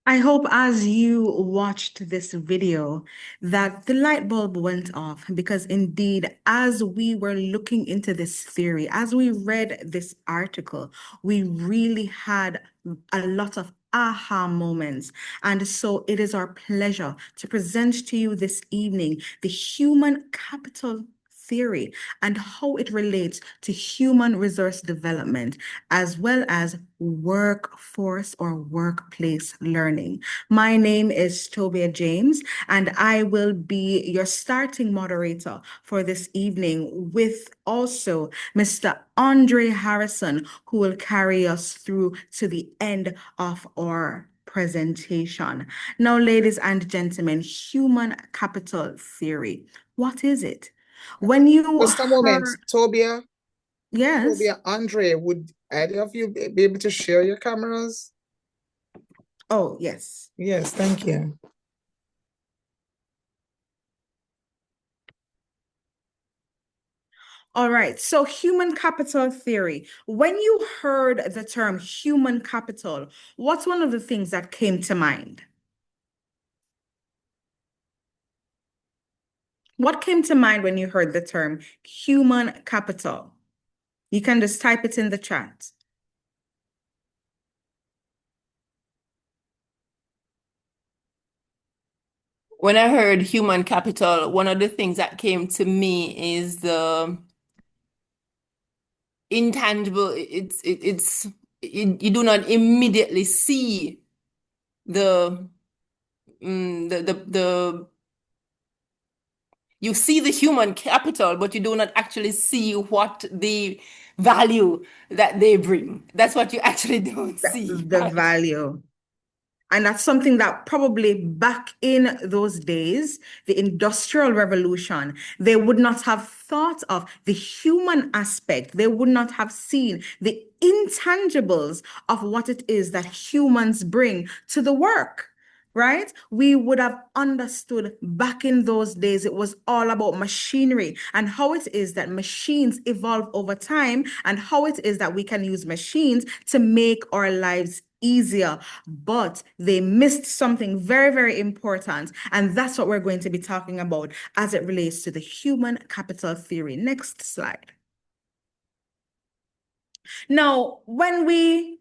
I hope as you watched this video that the light bulb went off because indeed, as we were looking into this theory, as we read this article, we really had a lot of aha moments. And so it is our pleasure to present to you this evening the human capital theory and how it relates to human resource development as well as workforce or workplace learning. My name is Tobia James, and I will be your starting moderator for this evening with also Mr. Andre Harrison, who will carry us through to the end of our presentation. Now, ladies and gentlemen, human capital theory. What is it? When you Just a moment, heard, Tobia, yes. Tobia, Andre, would either of you be able to share your cameras? Oh, yes. Yes, thank you. All right. So, human capital theory. When you heard the term human capital, what's one of the things that came to mind? What came to mind when you heard the term human capital? You can just type it in the chat. When I heard human capital, one of the things that came to me is the intangible. You do not immediately see the the you see the human capital, but you do not actually see what the value that they bring. That's what you actually don't That's see, the right? value. And that's something that probably back in those days, the Industrial Revolution, they would not have thought of the human aspect. They would not have seen the intangibles of what it is that humans bring to the work. Right? We would have understood back in those days it was all about machinery and how it is that machines evolve over time and how it is that we can use machines to make our lives easier. But they missed something very, very important. And that's what we're going to be talking about as it relates to the human capital theory. Next slide. Now, when we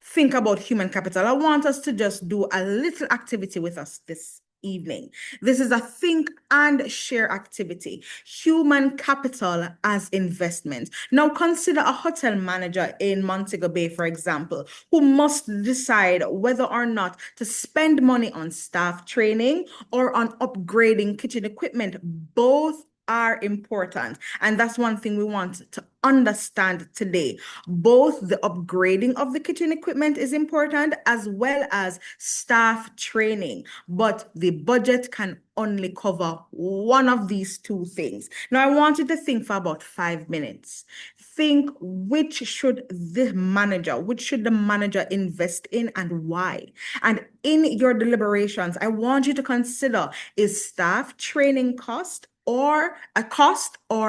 think about human capital, I want us to just do a little activity with us this evening. This is a think and share activity. Human capital as investment. Now consider a hotel manager in Montego Bay, for example, who must decide whether or not to spend money on staff training or on upgrading kitchen equipment. Both are important. And that's one thing we want to understand today. Both the upgrading of the kitchen equipment is important as well as staff training, but the budget can only cover one of these two things. Now, I want you to think for about 5 minutes. Think which should the manager invest in and why? And in your deliberations, I want you to consider, is staff training cost or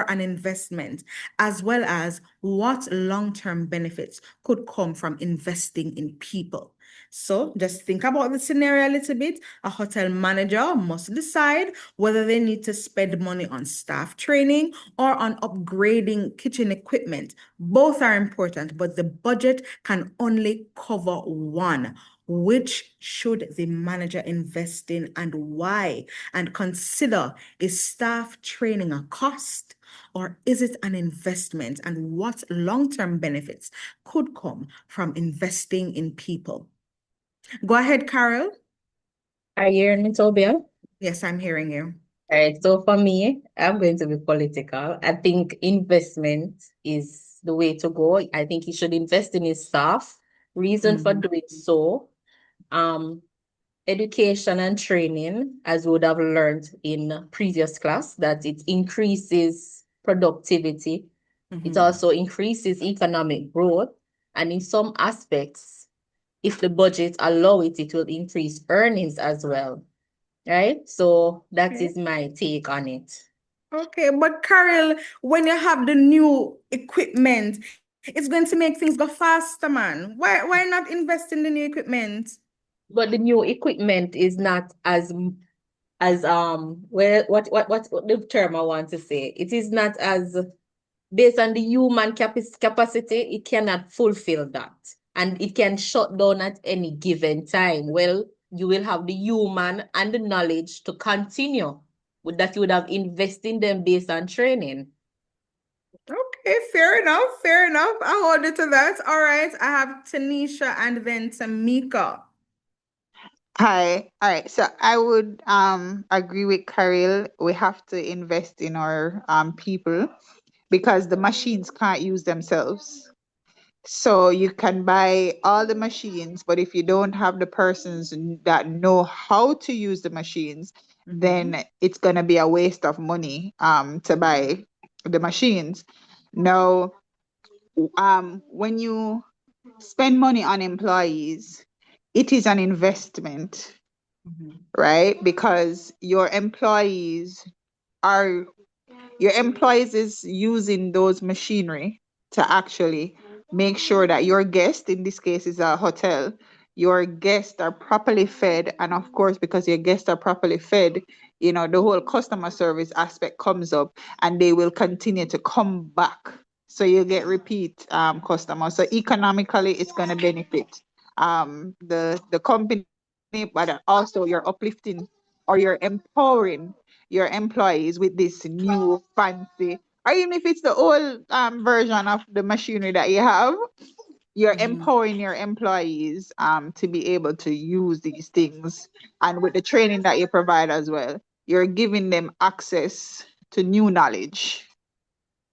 an investment, as well as what long-term benefits could come from investing in people. So just think about the scenario a little bit. A hotel manager must decide whether they need to spend money on staff training or on upgrading kitchen equipment. Both are important, but the budget can only cover one. Which should the manager invest in and why? And consider, is staff training a cost or is it an investment? And what long-term benefits could come from investing in people? Go ahead, Carol. Are you hearing me, Tobia? Yes, I'm hearing you. All right, so for me, I'm going to be political. I think investment is the way to go. I think you should invest in his staff. Reason for Mhm. doing so, um, education and training, as we would have learned in previous class, that it increases productivity. It Mhm. also increases economic growth. And in some aspects, if the budget allow it, it will increase earnings as well. Right? So that Okay. is my take on it. Okay, but Carol, when you have the new equipment, it's going to make things go faster, man. Why not invest in the new equipment? But the new equipment is not as well, what's the term I want to say? It is not as based on the human capacity, it cannot fulfill that. And it can shut down at any given time. Well, you will have the human and the knowledge to continue with that you would have invested in them based on training. Okay, fair enough, fair enough. I hold you to that. All right, I have Tanisha and then Tamika. Hi. All right. So I would agree with Karil. We have to invest in our people because the machines can't use themselves. So you can buy all the machines, but if you don't have the persons that know how to use the machines, then it's gonna be a waste of money to buy the machines. Now, when you spend money on employees, it is an investment, right? Because your employees is using those machinery to actually make sure that your guest, in this case is a hotel, your guests are properly fed. And of course, because your guests are properly fed, you know, the whole customer service aspect comes up and they will continue to come back. So you get repeat customers. So economically, it's going to benefit the company, but also you're uplifting or you're empowering your employees with this new fancy, or even if it's the old version of the machinery that you have, you're empowering your employees to be able to use these things. And with the training that you provide as well, you're giving them access to new knowledge.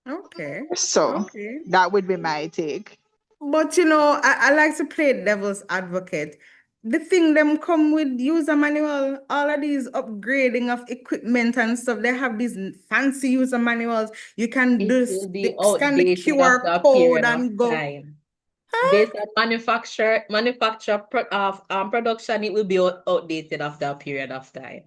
Okay, So okay. that would be my take. But you know, I like to play devil's advocate. The thing them come with user manual, all of these upgrading of equipment and stuff, they have these fancy user manuals. You can It do will be scan the outdated QR after a code period of and go. time. Based on production, it will be outdated after a period of time.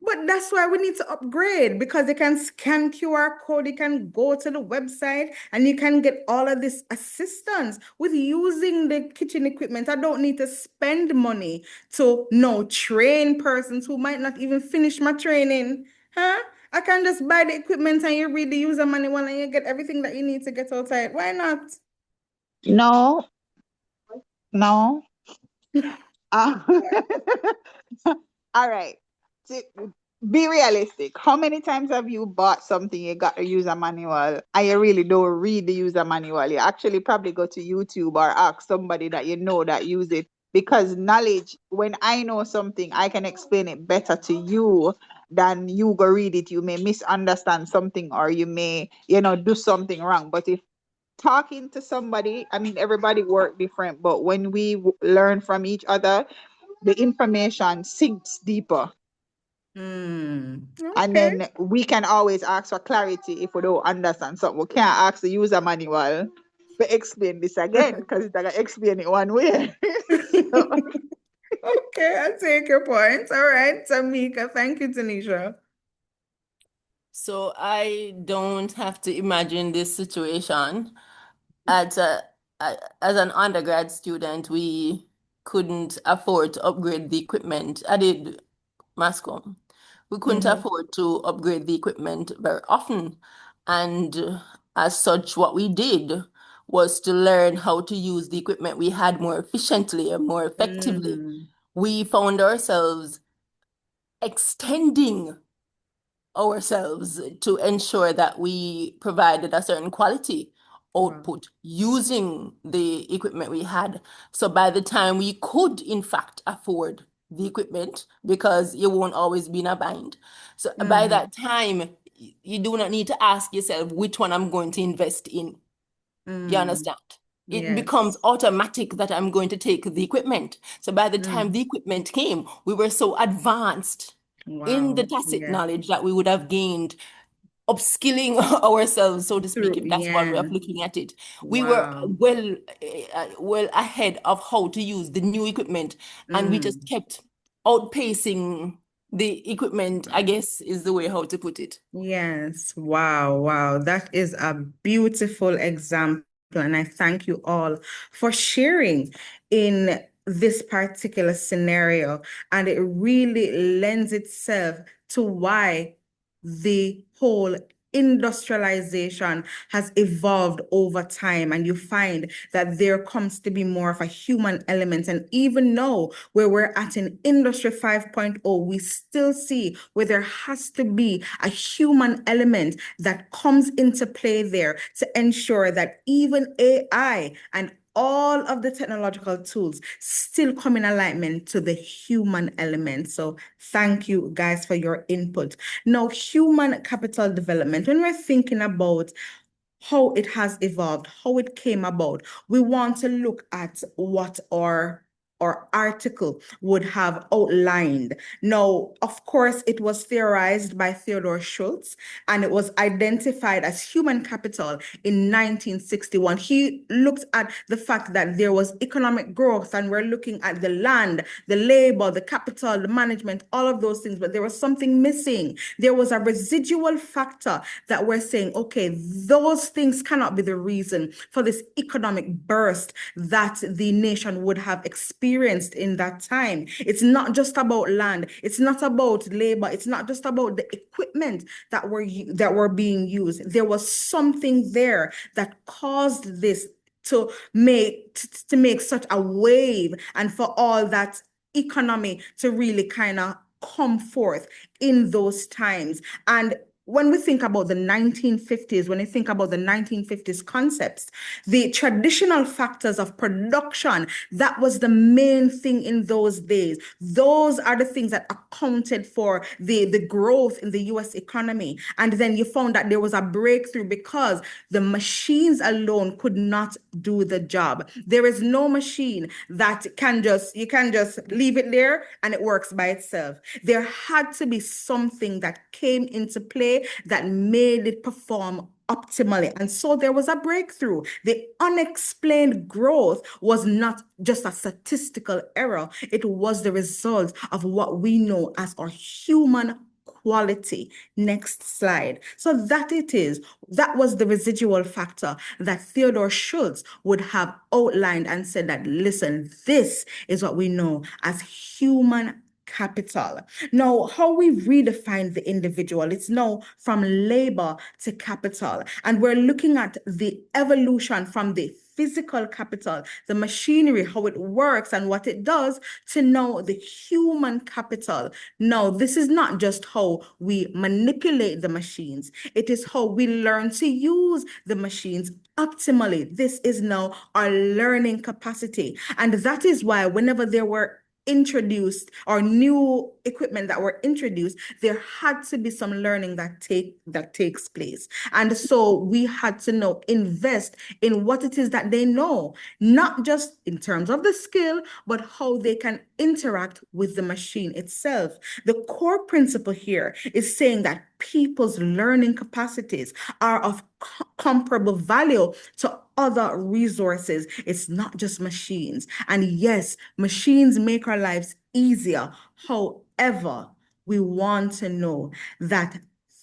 But that's why we need to upgrade because they can scan QR code, you can go to the website and you can get all of this assistance with using the kitchen equipment. I don't need to spend money to train persons who might not even finish my training. Huh? I can just buy the equipment and you read the user manual and you get everything that you need to get outside. Why not? No, no. Uh, all right. Be realistic. How many times have you bought something, you got a user manual, and you really don't read the user manual? You actually probably go to YouTube or ask somebody that you know that use it. Because knowledge, when I know something, I can explain it better to you than you go read it. You may misunderstand something or you may, do something wrong. But if talking to somebody, I mean, everybody work different, but when we learn from each other, the information sinks deeper. And Okay. then we can always ask for clarity if we don't understand something. We can't ask the user manual to explain this again because it's gonna explain it one way. So, Okay, I take your point. All right, Tamika. Thank you, Tanisha. So I don't have to imagine this situation. As an undergrad student, we couldn't afford to upgrade the equipment. I did mass comm. We couldn't afford to upgrade the equipment very often. And as such, what we did was to learn how to use the equipment we had more efficiently and more effectively. We found ourselves extending ourselves to ensure that we provided a certain quality output using the equipment we had. So by the time we could, in fact, afford the equipment, because you won't always be in a bind. So by that time, you do not need to ask yourself which one I'm going to invest in. You understand? It becomes automatic that I'm going to take the equipment. So by the time the equipment came, we were so advanced in the tacit knowledge that we would have gained upskilling ourselves, so to speak, if that's one way of looking at it. We were well ahead of how to use the new equipment, and we just kept outpacing the equipment, I guess is the way how to put it. Yes. Wow. Wow. That is a beautiful example. And I thank you all for sharing in this particular scenario, and it really lends itself to why the whole industrialization has evolved over time, and you find that there comes to be more of a human element. And even now, where we're at in Industry 5.0, we still see where there has to be a human element that comes into play there to ensure that even AI and all of the technological tools still come in alignment to the human element. So thank you guys for your input. Now, human capital development, when we're thinking about how it has evolved, how it came about, we want to look at what our article would have outlined. Now, of course, it was theorized by Theodore Schultz, and it was identified as human capital in 1961. He looked at the fact that there was economic growth, and we're looking at the land, the labor, the capital, the management, all of those things, but there was something missing. There was a residual factor that we're saying, okay, those things cannot be the reason for this economic burst that the nation would have experienced in that time. It's not just about land. It's not about labor. It's not just about the equipment that were being used. There was something there that caused this to make such a wave, and for all that economy to really kind of come forth in those times. And when we think about the 1950s, when you think about the 1950s concepts, the traditional factors of production, that was the main thing in those days. Those are the things that accounted for the growth in the US economy. And then you found that there was a breakthrough because the machines alone could not do the job. There is no machine that you can just leave it there and it works by itself. There had to be something that came into play that made it perform optimally. And so there was a breakthrough. The unexplained growth was not just a statistical error. It was the result of what we know as our human quality. Next slide. So that was the residual factor that Theodore Schultz would have outlined and said that, listen, this is what we know as human capital. Now, how we redefine the individual, it's now from labor to capital. And we're looking at the evolution from the physical capital, the machinery, how it works and what it does, to now the human capital. Now, this is not just how we manipulate the machines. It is how we learn to use the machines optimally. This is now our learning capacity. And that is why whenever there were introduced or new equipment that were introduced, there had to be some learning that takes place. And so we had to now invest in what it is that they know, not just in terms of the skill, but how they can interact with the machine itself. The core principle here is saying that people's learning capacities are of comparable value to other resources. It's not just machines. And yes, machines make our lives easier. However, we want to know that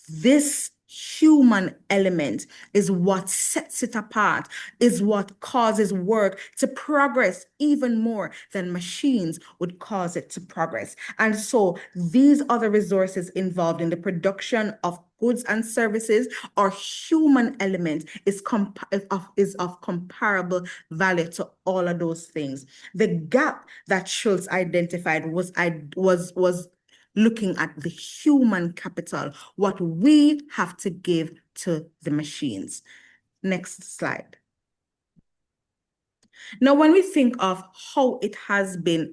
this human element is what sets it apart, is what causes work to progress even more than machines would cause it to progress. And so these other resources involved in the production of goods and services, our human element is of comparable value to all of those things. The gap that Schultz identified was looking at the human capital, what we have to give to the machines. Next slide. Now, when we think of how it has been,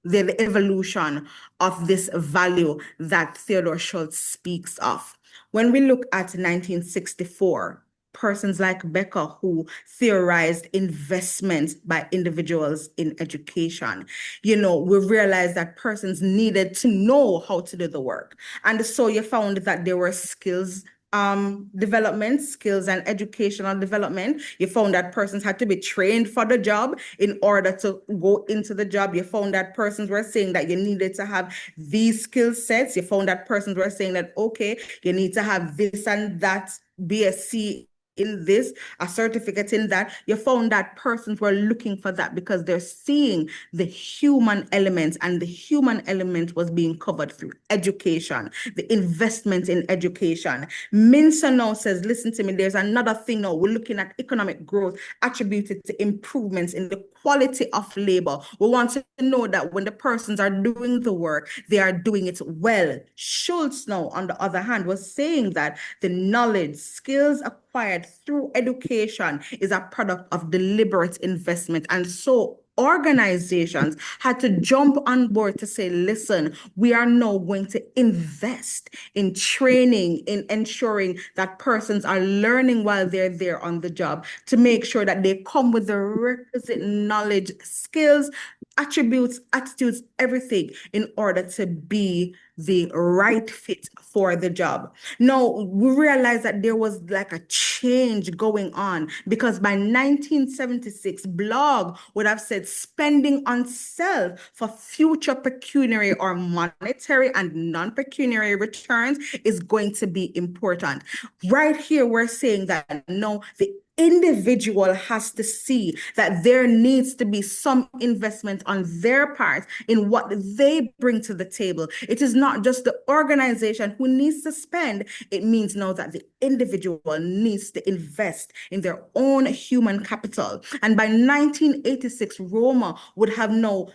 the evolution of this value that Theodore Schultz speaks of. When we look at 1964, persons like Becker, who theorized investment by individuals in education, we realized that persons needed to know how to do the work. And so you found that there were skills development, skills and educational development. You found that persons had to be trained for the job in order to go into the job. You found that persons were saying that you needed to have these skill sets. You found that persons were saying that, okay, you need to have this and that BSc in this, a certificate in that, you found that persons were looking for that because they're seeing the human element, and the human element was being covered through education, the investment in education. Minsa now says, listen to me, there's another thing now. We're looking at economic growth attributed to improvements in the quality of labor. We want to know that when the persons are doing the work, they are doing it well. Schultz now, on the other hand, was saying that the knowledge, skills acquired through education is a product of deliberate investment. And so organizations had to jump on board to say, listen, we are now going to invest in training, in ensuring that persons are learning while they're there on the job, to make sure that they come with the requisite knowledge, skills, attributes, attitudes, everything in order to be the right fit for the job. Now, we realized that there was like a change going on, because by 1976, Blog would have said spending on self for future pecuniary or monetary and non-pecuniary returns is going to be important. Right here, we're saying that no, the individual has to see that there needs to be some investment on their part in what they bring to the table. It is not just the organization who needs to spend. It means now that the individual needs to invest in their own human capital. And by 1986, Roma would have now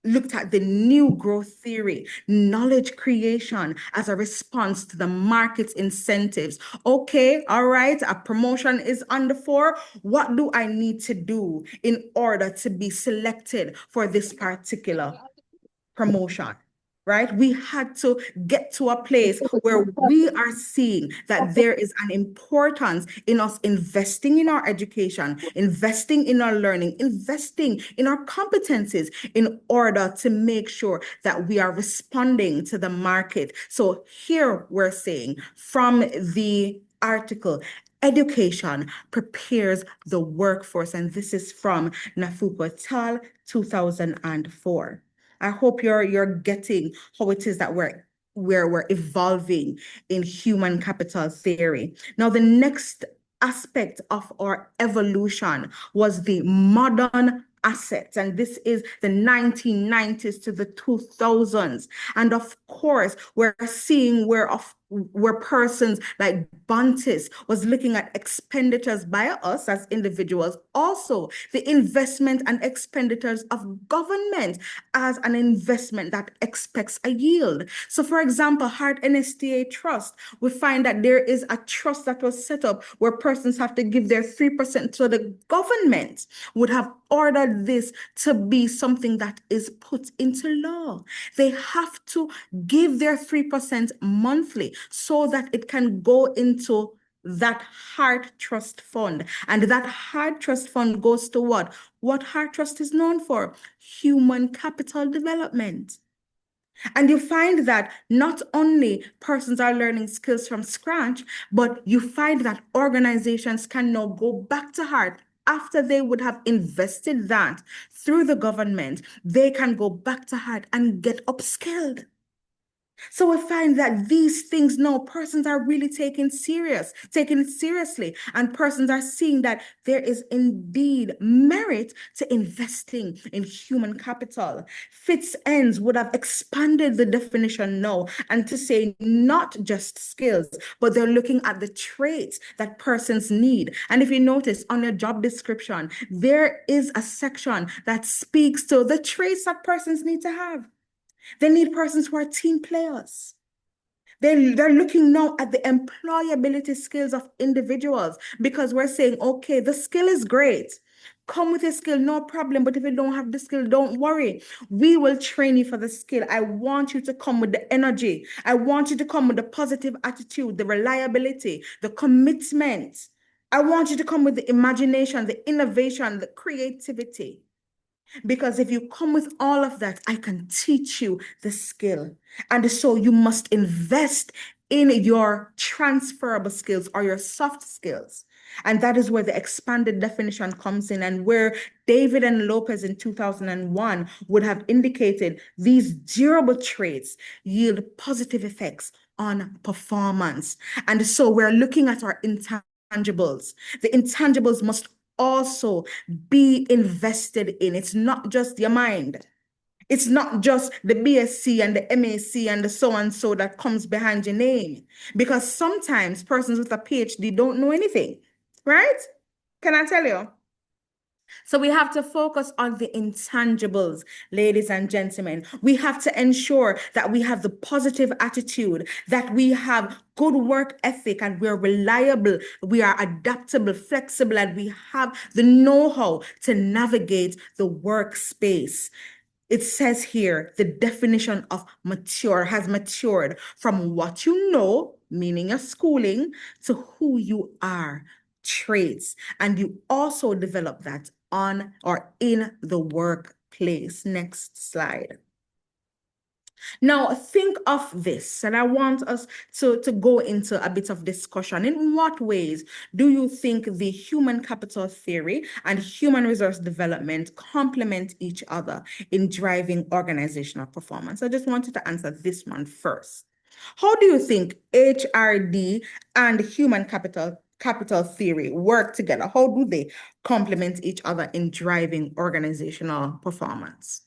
looked at the new growth theory, knowledge creation as a response to the market's incentives. Okay, all right, a promotion is on the floor. What do I need to do in order to be selected for this particular promotion? Right? We had to get to a place where we are seeing that there is an importance in us investing in our education, investing in our learning, investing in our competencies in order to make sure that we are responding to the market. So here we're saying from the article, education prepares the workforce, and this is from Nafuku et al., 2004. I hope you're getting how it is that we're evolving in human capital theory. Now, the next aspect of our evolution was the modern assets, and this is the 1990s to the 2000s. And of course, we're seeing where persons like Bantis was looking at expenditures by us as individuals, also the investment and expenditures of government as an investment that expects a yield. So for example, Heart NSTA Trust, we find that there is a trust that was set up where persons have to give their 3%, so the government would have ordered this to be something that is put into law. They have to give their 3% monthly so that it can go into that Heart Trust Fund. And that Heart Trust Fund goes to what? What Heart Trust is known for? Human capital development. And you find that not only persons are learning skills from scratch, but you find that organizations can now go back to Heart after they would have invested that through the government. They can go back to Heart and get upskilled. So we find that these things now persons are really taking it seriously, and persons are seeing that there is indeed merit to investing in human capital. Fitz-Enns would have expanded the definition now and to say not just skills, but they're looking at the traits that persons need. And if you notice on your job description, there is a section that speaks to the traits that persons need to have. They need persons who are team players. They're looking now at the employability skills of individuals, because we're saying, okay, the skill is great. Come with a skill, no problem. But if you don't have the skill, don't worry. We will train you for the skill. I want you to come with the energy. I want you to come with the positive attitude, the reliability, the commitment. I want you to come with the imagination, the innovation, the creativity. Because if you come with all of that, I can teach you the skill. And so you must invest in your transferable skills or your soft skills. And that is where the expanded definition comes in, and where David and Lopez in 2001 would have indicated these durable traits yield positive effects on performance. And so we're looking at our entire intangibles. The intangibles must also be invested in. It's not just your mind. It's not just the BSc and the MAC and the so and so that comes behind your name. Because sometimes persons with a PhD don't know anything, right? Can I tell you? So we have to focus on the intangibles, ladies and gentlemen. We have to ensure that we have the positive attitude, that we have good work ethic, and we're reliable, we are adaptable, flexible, and we have the know-how to navigate the workspace. It says here the definition of mature has matured from what you know, meaning your schooling, to who you are, traits. And you also develop that on or in the workplace. Next slide. Now, think of this, and I want us to go into a bit of discussion. In what ways do you think the human capital theory and human resource development complement each other in driving organizational performance? I just wanted to answer this one first. How do you think HRD and human capital theory work together? How do they complement each other in driving organizational performance?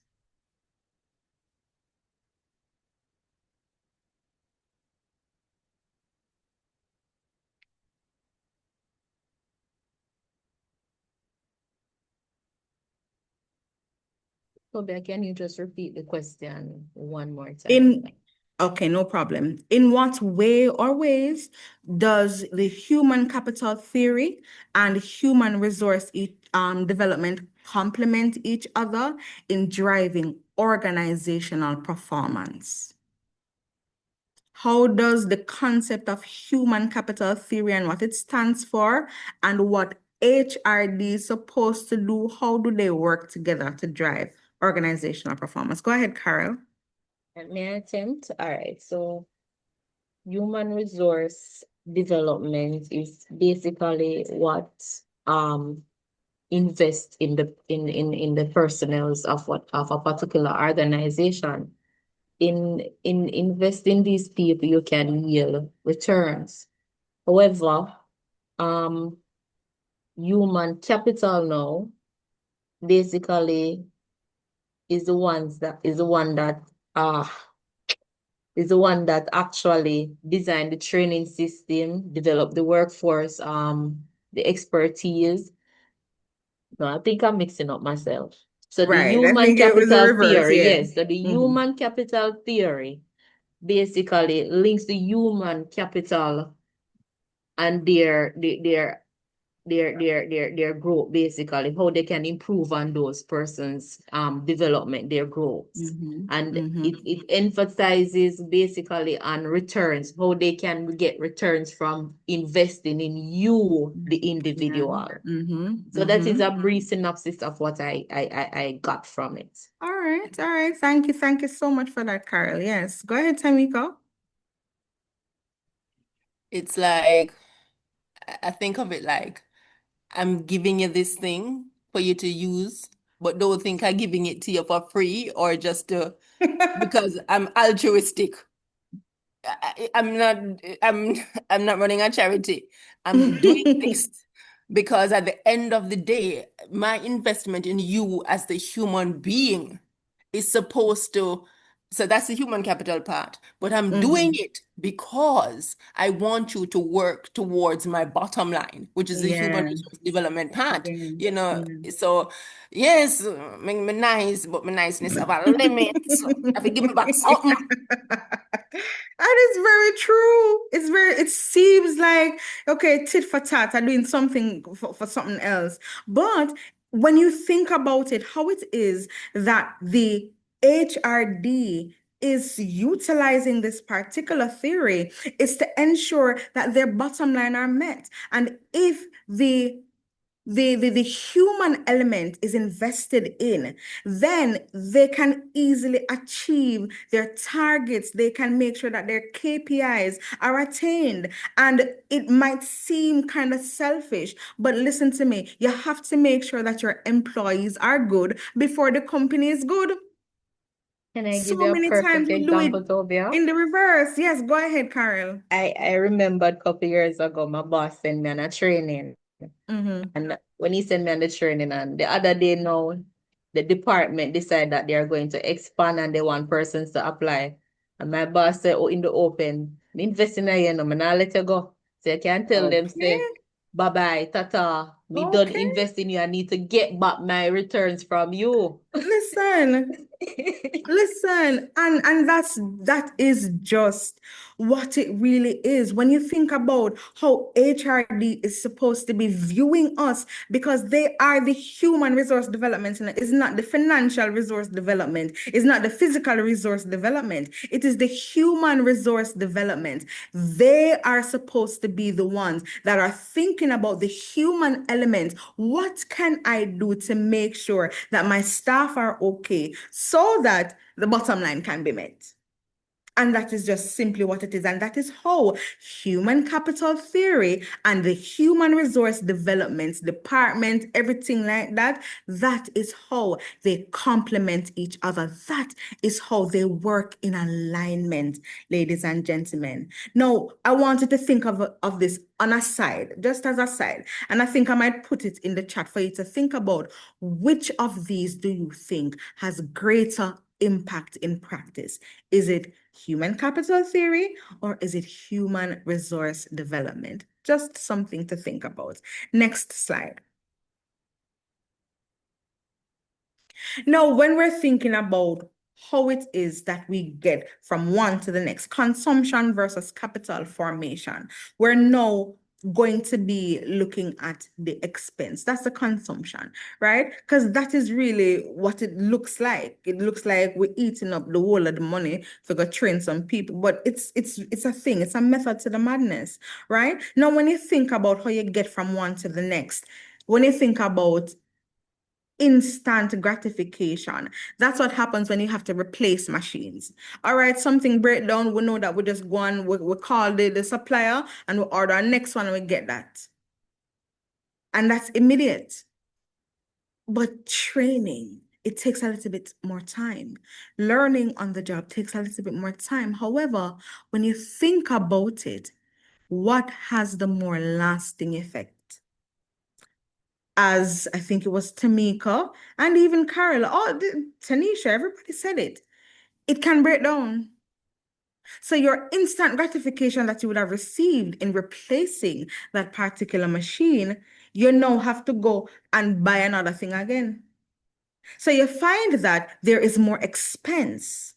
Toby, can you just repeat the question one more time? Okay, no problem. In what way or ways does the human capital theory and human resource development complement each other in driving organizational performance? How does the concept of human capital theory and what it stands for and what HRD is supposed to do, how do they work together to drive organizational performance? Go ahead, Carol. May I attempt? All right. So human resource development is basically what invest in the personnels of a particular organization. In investing these people, you can yield returns. However, human capital now basically is the one that actually designed the training system, developed the workforce, the expertise. No, I think I'm mixing up myself. So the Right, I human think it was the capital reverse, theory, yeah. yes. So the human capital theory basically links the human capital and their growth, basically, how they can improve on those persons' development, their growth. And it emphasizes basically on returns, how they can get returns from investing in you, the individual. So that is a brief synopsis of what I got from it. All right. Thank you so much for that, Carol. Yes, go ahead, Tamika. It's like, I think of it like, I'm giving you this thing for you to use, but don't think I'm giving it to you for free or just because I'm altruistic. I'm not running a charity. I'm doing this because at the end of the day, my investment in you as the human being is supposed to, so that's the human capital part, but I'm doing it because I want you to work towards my bottom line, which is the human resource development part, you know. So yes, me nice, but my niceness have a limit. I have to give me back something. That is very true. It seems like, okay, tit for tat, I'm doing something for something else. But when you think about it, how it is that the HRD is utilizing this particular theory is to ensure that their bottom line are met. And if the human element is invested in, then they can easily achieve their targets. They can make sure that their KPIs are attained. And it might seem kind of selfish, but listen to me. You have to make sure that your employees are good before the company is good. Can I give So you a many times perfect we do it example, Tobia? in the reverse. Yes, go ahead, Carol. I remembered a couple years ago, my boss sent me on a training. Mm-hmm. And when he sent me on the training, and the other day now, the department decided that they are going to expand and they want persons to apply. And my boss said, oh, in the open, invest in a year, no, man, I'll let you go. So you can tell them, Okay, say, bye-bye, tata. Me done okay. invest in you. I need to get back my returns from you. Listen, listen, and that is just what it really is. When you think about how HRD is supposed to be viewing us, because they are the human resource development, and it's not the financial resource development, it's not the physical resource development, it is the human resource development. They are supposed to be the ones that are thinking about the human element. What can I do to make sure that my staff are okay so that the bottom line can be met? And that is just simply what it is. And that is how human capital theory and the human resource development department, everything like that, that is how they complement each other. That is how they work in alignment, ladies and gentlemen. Now, I wanted to think of this on a side, just as a side. And I think I might put it in the chat for you to think about which of these do you think has greater impact in practice? Is it human capital theory or is it human resource development? Just something to think about. Next slide. Now, when we're thinking about how it is that we get from one to the next, consumption versus capital formation, we're now going to be looking at the expense. That's the consumption, right? Because that is really what it looks like. It looks like we're eating up the whole of the money to go train some people, but it's a thing. It's a method to the madness, right? Now, when you think about how you get from one to the next, when you think about instant gratification. That's what happens when you have to replace machines. All right, something break down, we know that we just go on, we call the supplier and we order our next one and we get that. And that's immediate. But training, it takes a little bit more time. Learning on the job takes a little bit more time. However, when you think about it, what has the more lasting effect? As I think it was Tamika and even Carol, Tanisha, everybody said it. It can break down. So your instant gratification that you would have received in replacing that particular machine, you now have to go and buy another thing again. So you find that there is more expense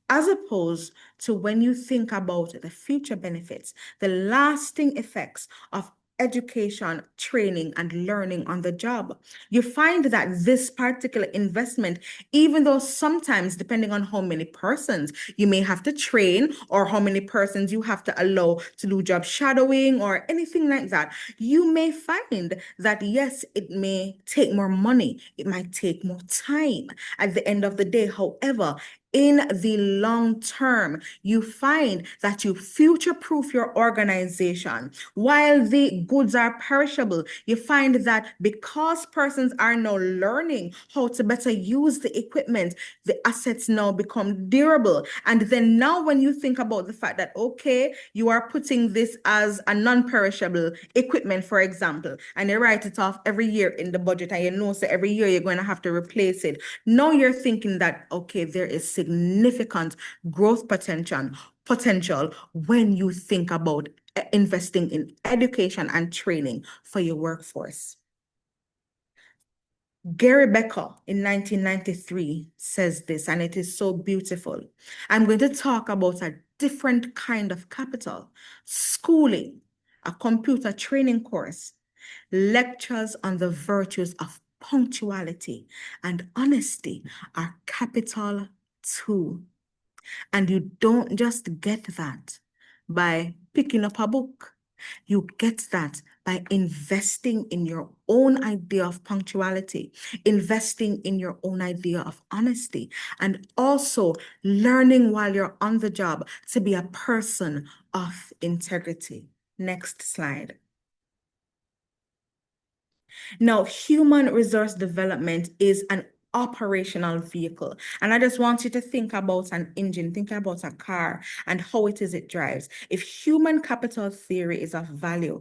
as opposed to when you think about the future benefits, the lasting effects of education, training, and learning on the job. You find that this particular investment, even though sometimes, depending on how many persons you may have to train or how many persons you have to allow to do job shadowing or anything like that, you may find that yes, it may take more money, it might take more time at the end of the day. However, in the long term, you find that you future-proof your organization. While the goods are perishable, you find that because persons are now learning how to better use the equipment, the assets now become durable. And then now when you think about the fact that, okay, you are putting this as a non-perishable equipment, for example, and you write it off every year in the budget, and you know, so every year you're going to have to replace it. Now you're thinking that, okay, there is significant growth potential when you think about investing in education and training for your workforce. Gary Becker in 1993 says this, and it is so beautiful. I'm going to talk about a different kind of capital, schooling, a computer training course, lectures on the virtues of punctuality and honesty are capital too. And you don't just get that by picking up a book. You get that by investing in your own idea of punctuality, investing in your own idea of honesty, and also learning while you're on the job to be a person of integrity. Next slide. Now, human resource development is an operational vehicle. And I just want you to think about an engine, think about a car and how it drives. If human capital theory is of value,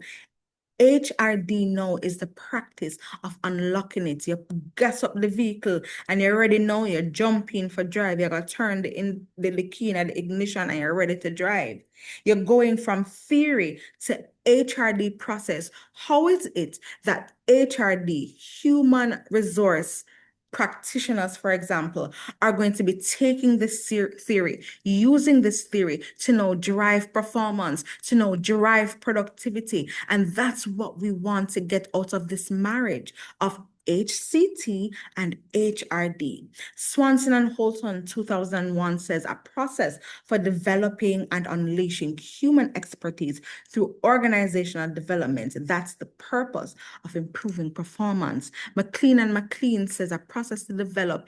HRD now is the practice of unlocking it. You gas up the vehicle and you already know you're jumping for drive. You're going to turn the key in the ignition and you're ready to drive. You're going from theory to HRD process. How is it that HRD, human resource practitioners, for example, are going to be taking this theory, using this theory to now drive performance, to now drive productivity. And that's what we want to get out of this marriage of HCT and HRD. Swanson and Holton 2001 says a process for developing and unleashing human expertise through organizational development. That's the purpose of improving performance. McLean and McLean says a process to develop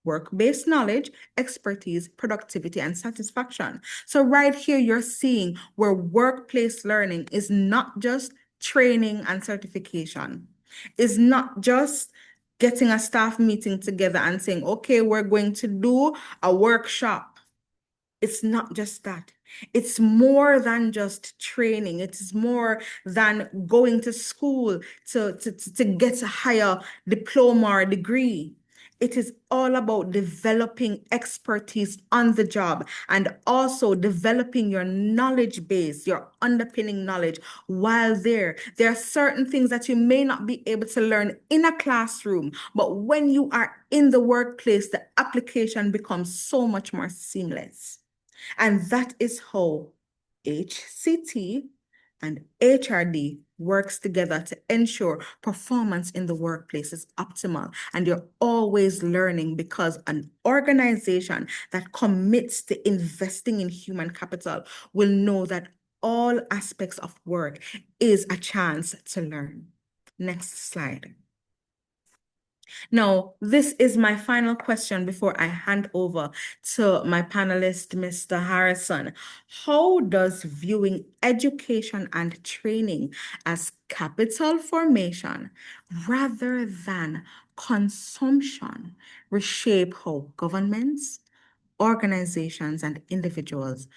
work-based knowledge, expertise, productivity, and satisfaction. So right here, you're seeing where workplace learning is not just training and certification. It's not just getting a staff meeting together and saying, okay, we're going to do a workshop. It's not just that. It's more than just training. It is more than going to school to get a higher diploma or degree. It is all about developing expertise on the job and also developing your knowledge base, your underpinning knowledge while there. There are certain things that you may not be able to learn in a classroom, but when you are in the workplace, the application becomes so much more seamless. And that is how HCT and HRD works together to ensure performance in the workplace is optimal. And you're always learning because an organization that commits to investing in human capital will know that all aspects of work is a chance to learn. Next slide. Now, this is my final question before I hand over to my panelist, Mr. Harrison. How does viewing education and training as capital formation rather than consumption reshape how governments, organizations, and individuals,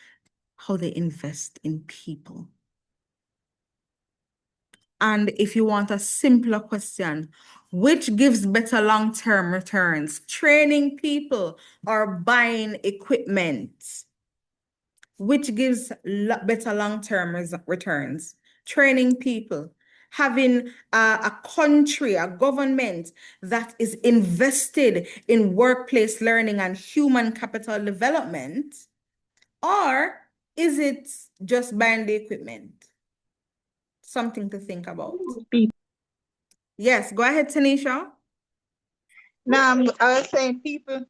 how they invest in people? And if you want a simpler question, which gives better long-term returns, training people or buying equipment? Which gives better long-term returns, training people, having a country, a government that is invested in workplace learning and human capital development, or is it just buying the equipment? Something to think about. Yes, go ahead, Tanisha. Now, I was saying people,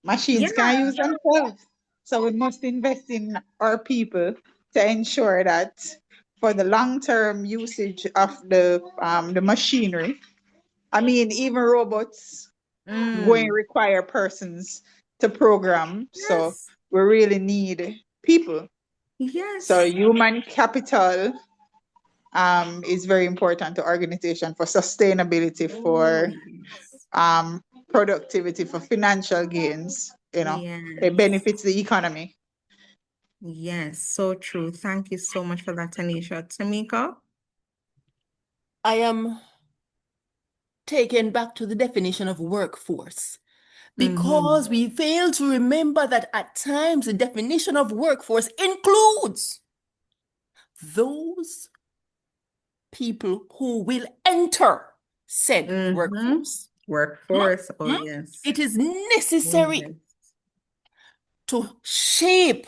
machines can't use themselves. So we must invest in our people to ensure that for the long-term usage of the machinery, I mean, even robots going to require persons to program. So Yes. we really need people. Yes. So human capital is very important to organization for sustainability, for productivity, for financial gains. You know, it benefits the economy. Yes, so true. Thank you so much for that, Tanisha. Tamika? I am taken back to the definition of workforce because we fail to remember that at times the definition of workforce includes those people who will enter said workforce. Workforce, oh yes. It is necessary to shape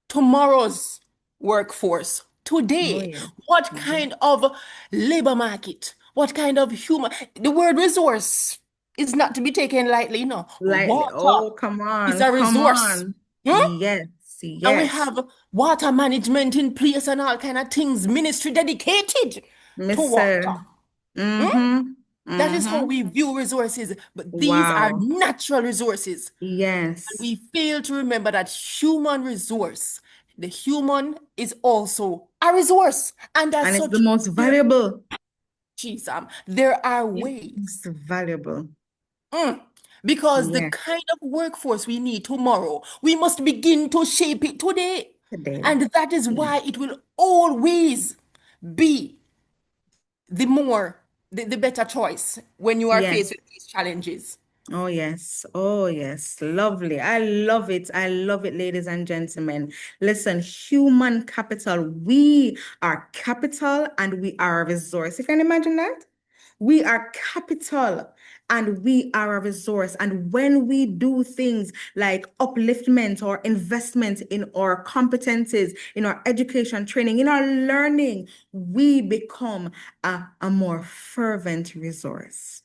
tomorrow's workforce today. What kind of labor market? What kind of human? The word resource is not to be taken lightly, you know. Lightly. Water Oh, come on. is a resource. Yes, yes. And we have water management in place and all kind of things, ministry dedicated to water. That is how we view resources, but these are natural resources. Yes. And we fail to remember that human resource, the human is also a resource. And as it's the most valuable. Jeez, there are ways. It's valuable. because the Yeah, kind of workforce we need tomorrow, we must begin to shape it today. today. And that is Yeah. why it will always be the better choice when you are faced Yes. with these challenges. Oh, yes. Oh, yes. Lovely. I love it. I love it, ladies and gentlemen. Listen, human capital, we are capital and we are a resource. If you can imagine that, we are capital and we are a resource. And when we do things like upliftment or investment in our competencies, in our education training, in our learning, we become a more fervent resource.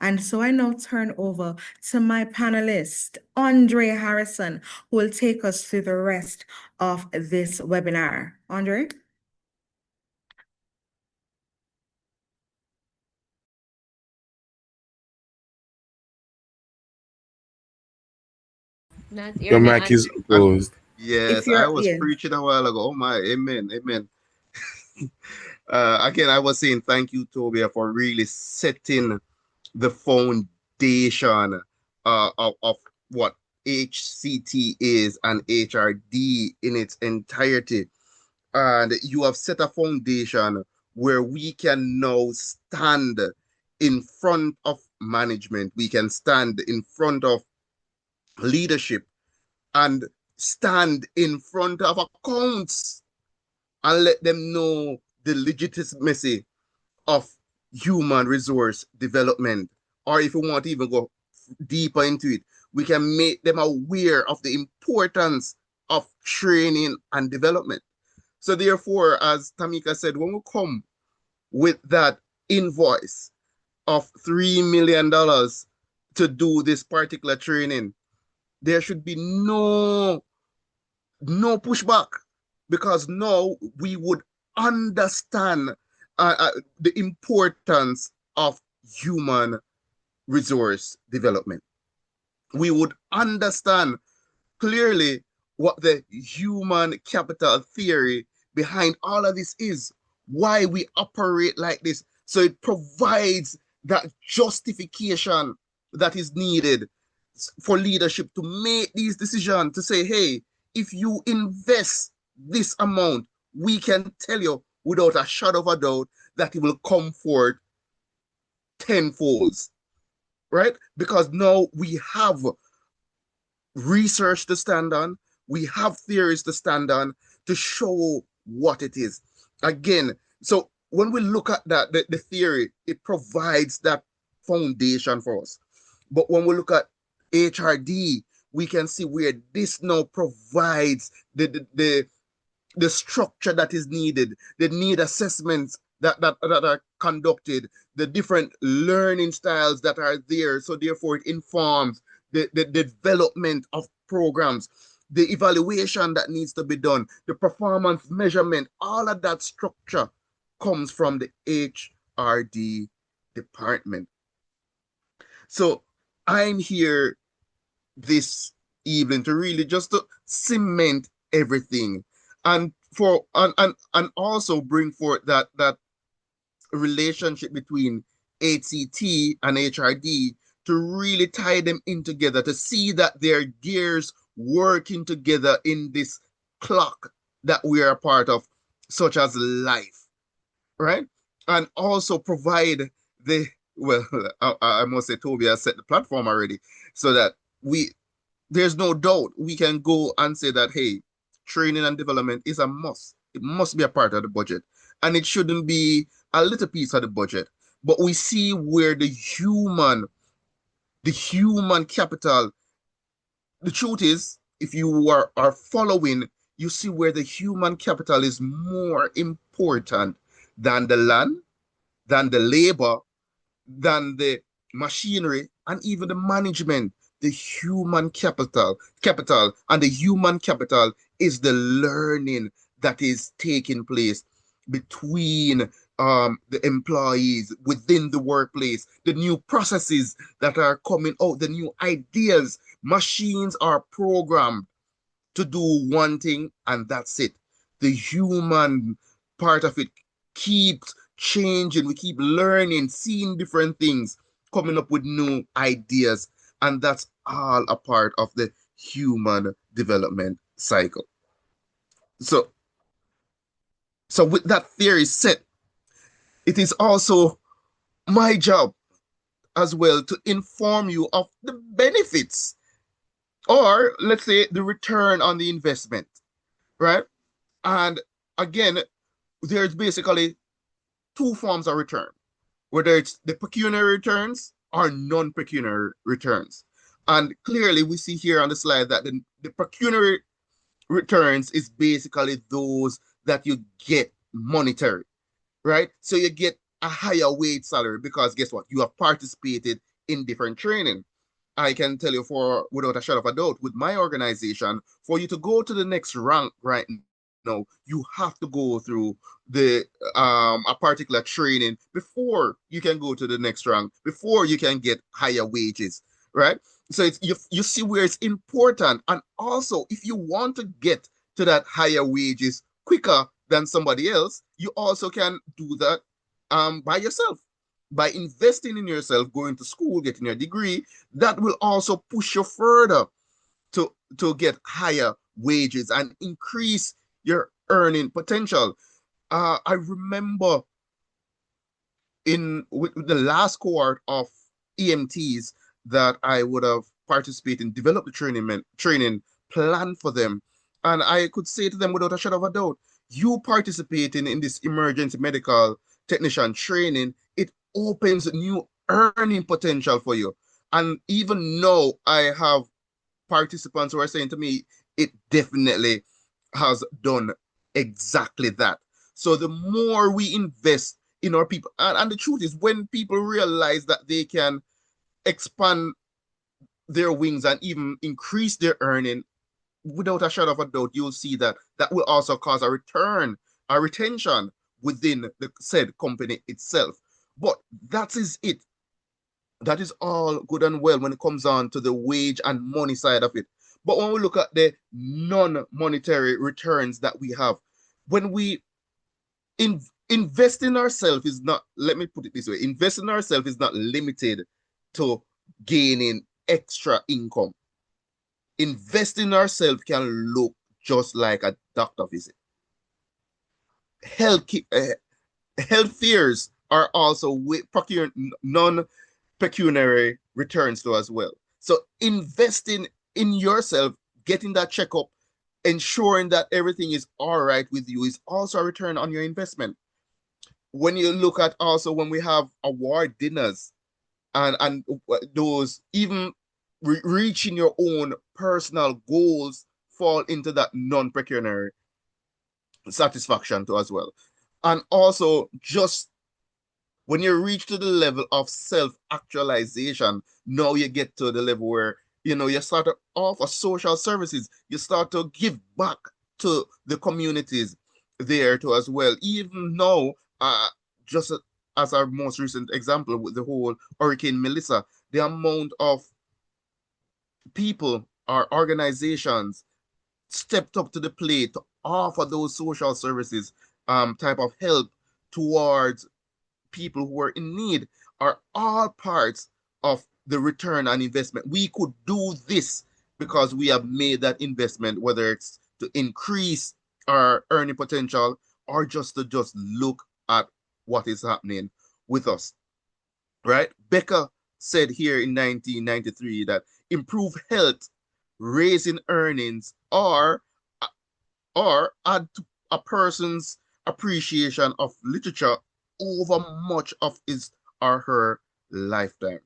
And so I now turn over to my panelist, Andre Harrison, who will take us through the rest of this webinar. Andre? Not, Your you're not mic is answering. closed. If Yes, I you're, was yeah. preaching a while ago. Oh my, amen, amen. Again, I was saying thank you, Tobia, for really setting the foundation of what HCT is and HRD in its entirety. And you have set a foundation where we can now stand in front of management. We can stand in front of leadership and stand in front of accounts and let them know the legitimacy of human resource development. Or if we want to even go deeper into it, we can make them aware of the importance of training and development. So therefore, as Tamika said, when we come with that invoice of $3 million to do this particular training, there should be no pushback, because now we would understand the importance of human resource development. We would understand clearly what the human capital theory behind all of this is, why we operate like this. So it provides that justification that is needed for leadership to make these decisions, to say, hey, if you invest this amount, we can tell you without a shadow of a doubt that it will come forth tenfold, right? Because now we have research to stand on, we have theories to stand on to show what it is. Again, so when we look at that, the theory, it provides that foundation for us. But when we look at HRD, we can see where this now provides the structure that is needed, the need assessments that are conducted, the different learning styles that are there. So therefore it informs the development of programs, the evaluation that needs to be done, the performance measurement, all of that structure comes from the HRD department. So I'm here this evening to really just to cement everything and also bring forth that relationship between HCT and HRD to really tie them in together, to see that their gears working together in this clock that we are a part of, such as life, right? And also provide the, well, I must say Toby has set the platform already, so that there's no doubt we can go and say that, hey, training and development is a must. It must be a part of the budget. And it shouldn't be a little piece of the budget. But we see where the human capital, the truth is, if you are following, you see where the human capital is more important than the land, than the labor, than the machinery, and even the management. The human capital, and the human capital is the learning that is taking place between the employees within the workplace, the new processes that are coming out, the new ideas. Machines are programmed to do one thing, and that's it. The human part of it keeps changing. We keep learning, seeing different things, coming up with new ideas. And that's all a part of the human development cycle. So with that theory set, it is also my job as well to inform you of the benefits, or let's say the return on the investment, right? And again, there's basically two forms of return, whether it's the pecuniary returns or non-pecuniary returns. And clearly we see here on the slide that the pecuniary returns is basically those that you get monetary, right? So you get a higher wage salary because guess what? You have participated in different training. I can tell you for without a shadow of a doubt, with my organization, for you to go to the next rank right now, you have to go through the a particular training before you can go to the next rank, before you can get higher wages, right? So it's you see where it's important. And also, if you want to get to that higher wages quicker than somebody else, you also can do that by yourself. By investing in yourself, going to school, getting your degree, that will also push you further to get higher wages and increase your earning potential. I remember with the last cohort of EMTs that I would have participated in, developed the training plan for them. And I could say to them without a shadow of a doubt, you participating in this emergency medical technician training, it opens new earning potential for you. And even now, I have participants who are saying to me, it definitely has done exactly that. So the more we invest in our people, and the truth is, when people realize that they can expand their wings and even increase their earning, without a shadow of a doubt, you'll see that that will also cause a retention within the said company itself. But that is it. That is all good and well when it comes on to the wage and money side of it. But when we look at the non-monetary returns that we have, when we invest in ourselves is not, let me put it this way, invest in ourselves is not limited to gaining extra income. Investing in ourselves can look just like a doctor visit. Health fears are also non-pecuniary returns to as well. So investing in yourself, getting that checkup, ensuring that everything is all right with you is also a return on your investment. When you look at also when we have award dinners and those, even reaching your own personal goals fall into that non-pecuniary satisfaction too as well. And also, just when you reach to the level of self-actualization, now you get to the level where you start to offer social services, you start to give back to the communities there too as well. Even now, just as our most recent example with the whole Hurricane Melissa, the amount of people or organizations stepped up to the plate to offer those social services type of help towards people who are in need are all parts of the return on investment. We could do this because we have made that investment, whether it's to increase our earning potential or just to look at what is happening with us, right? Becker said here in 1993 that improve health, raising earnings, or add to a person's appreciation of literature over much of his or her lifetime.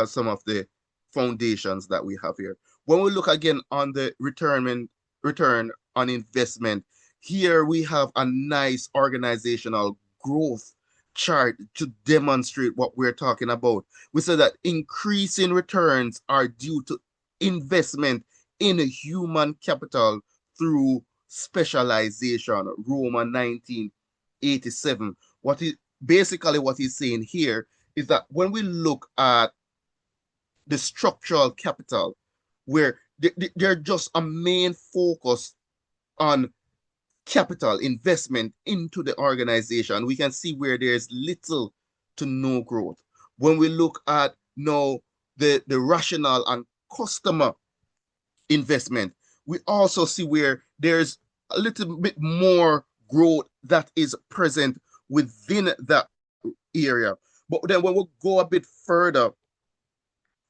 Some of the foundations that we have here. When we look again on the return on investment, here we have a nice organizational growth chart to demonstrate what we're talking about. We said that increasing returns are due to investment in human capital through specialization, Roma 1987. What he's saying here is that when we look at the structural capital, where they're just a main focus on capital investment into the organization, we can see where there's little to no growth. When we look at now the rational and customer investment, we also see where there's a little bit more growth that is present within that area. But then when we go a bit further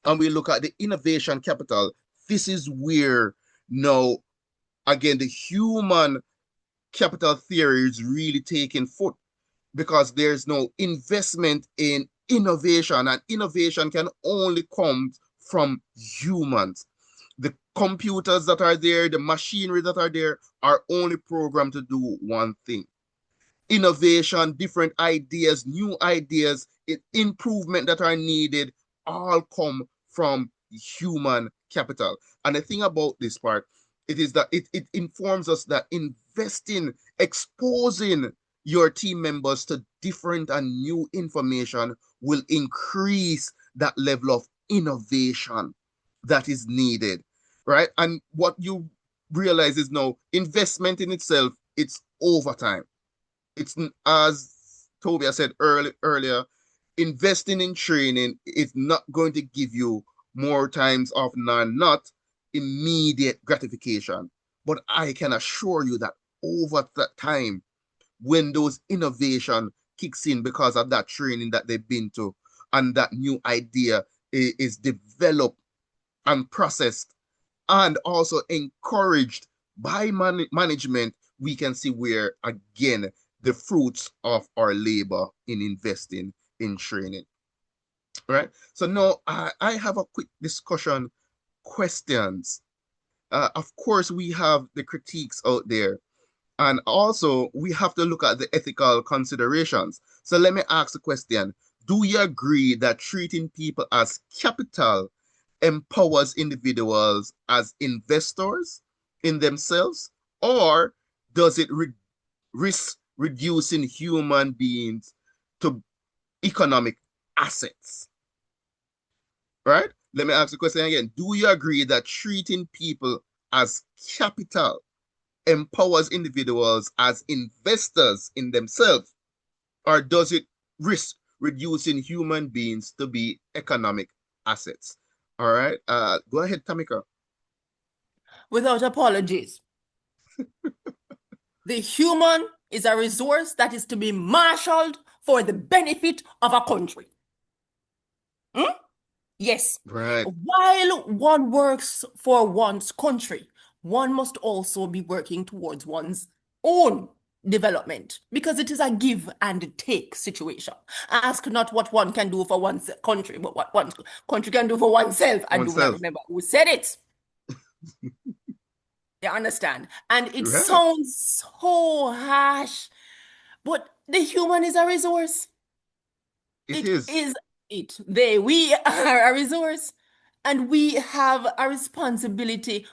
and we look at the innovation capital, this is where now, again, the human capital theory is really taking foot, because there's no investment in innovation, and innovation can only come from humans. The computers that are there, the machinery that are there, are only programmed to do one thing. Innovation, different ideas, new ideas, improvement that are needed, all come from human capital. And the thing about this part, it is that it informs us that investing, exposing your team members to different and new information will increase that level of innovation that is needed, right? And what you realize is now, investment in itself, it's overtime. It's, as Toby said earlier, investing in training is not going to give you more times often than not immediate gratification. But I can assure you that over that time, when those innovation kicks in because of that training that they've been to, and that new idea is developed and processed and also encouraged by management, we can see where, again, the fruits of our labor in investing in training. Right? So now I have a quick discussion questions. Of course, we have the critiques out there, and also we have to look at the ethical considerations. So let me ask the question: do you agree that treating people as capital empowers individuals as investors in themselves, or does it risk reducing human beings to economic assets? Right? Let me ask the question again. Do you agree that treating people as capital empowers individuals as investors in themselves, or does it risk reducing human beings to be economic assets? All right. Go ahead, Tamika. Without apologies. The human is a resource that is to be marshaled for the benefit of a country. Yes. Right. While one works for one's country, one must also be working towards one's own development, because it is a give and take situation. Ask not what one can do for one's country, but what one country can do for oneself. I do not remember who said it. You understand? And it sounds so harsh, but the human is a resource. We are a resource, and we have a responsibility.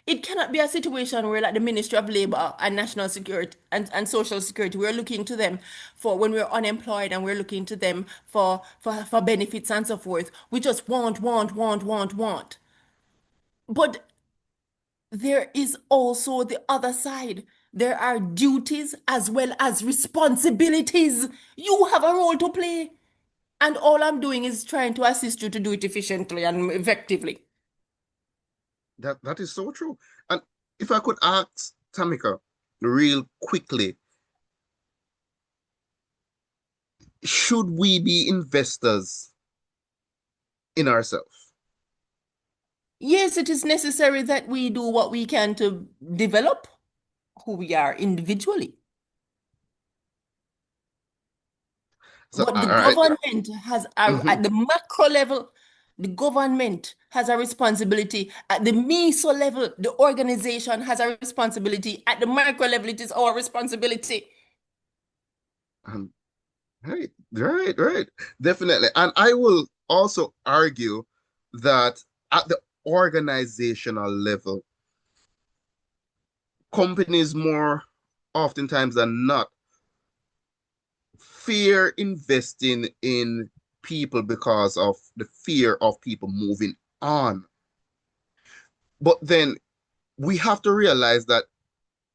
It cannot be a situation where, like, the Ministry of Labor and National Security and Social Security, we're looking to them for when we're unemployed, and we're looking to them for benefits and so forth. We just want. But there is also the other side. There are duties as well as responsibilities. You have a role to play. And all I'm doing is trying to assist you to do it efficiently and effectively. That is so true. And if I could ask Tamika real quickly, should we be investors in ourselves? Yes, it is necessary that we do what we can to develop who we are individually. So, but the government has, at the macro level, the government has a responsibility. At the meso level, the organization has a responsibility. At the micro level, it is our responsibility. Right. Definitely. And I will also argue that at the organizational level, companies more oftentimes than not fear investing in people because of the fear of people moving on. But then we have to realize that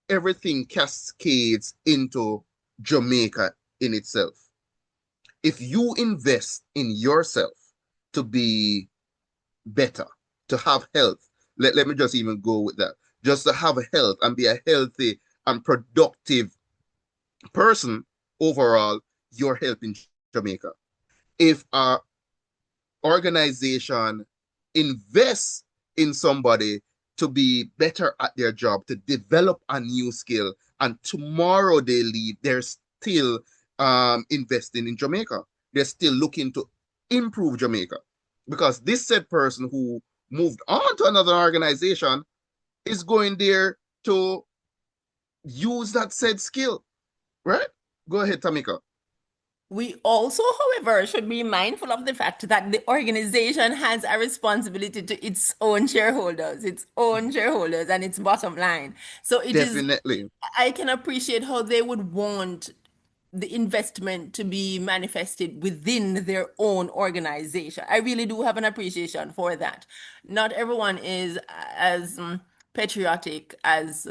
everything cascades into Jamaica in itself. If you invest in yourself, to be better, to have health. Let me just even go with that. Just to have health and be a healthy and productive person overall, you're helping Jamaica. If a organization invests in somebody to be better at their job, to develop a new skill, and tomorrow they leave, they're still investing in Jamaica. They're still looking to improve Jamaica. Because this said person who moved on to another organization is going there to use that said skill, right? Go ahead, Tamika. We also, however, should be mindful of the fact that the organization has a responsibility to its own shareholders, and its bottom line. So it is, Definitely. I can appreciate how they would want the investment to be manifested within their own organization. I really do have an appreciation for that. Not everyone is as patriotic as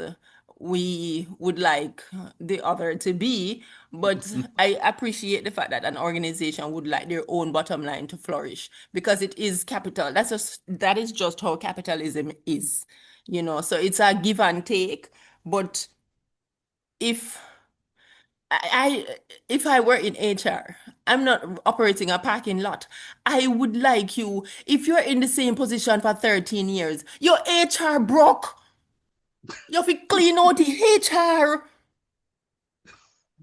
we would like the other to be, but I appreciate the fact that an organization would like their own bottom line to flourish because it is capital. That is just how capitalism is, so it's a give and take. But if if I were in HR, I'm not operating a parking lot. I would like you, if you're in the same position for 13 years, your HR broke. You have to clean out the HR.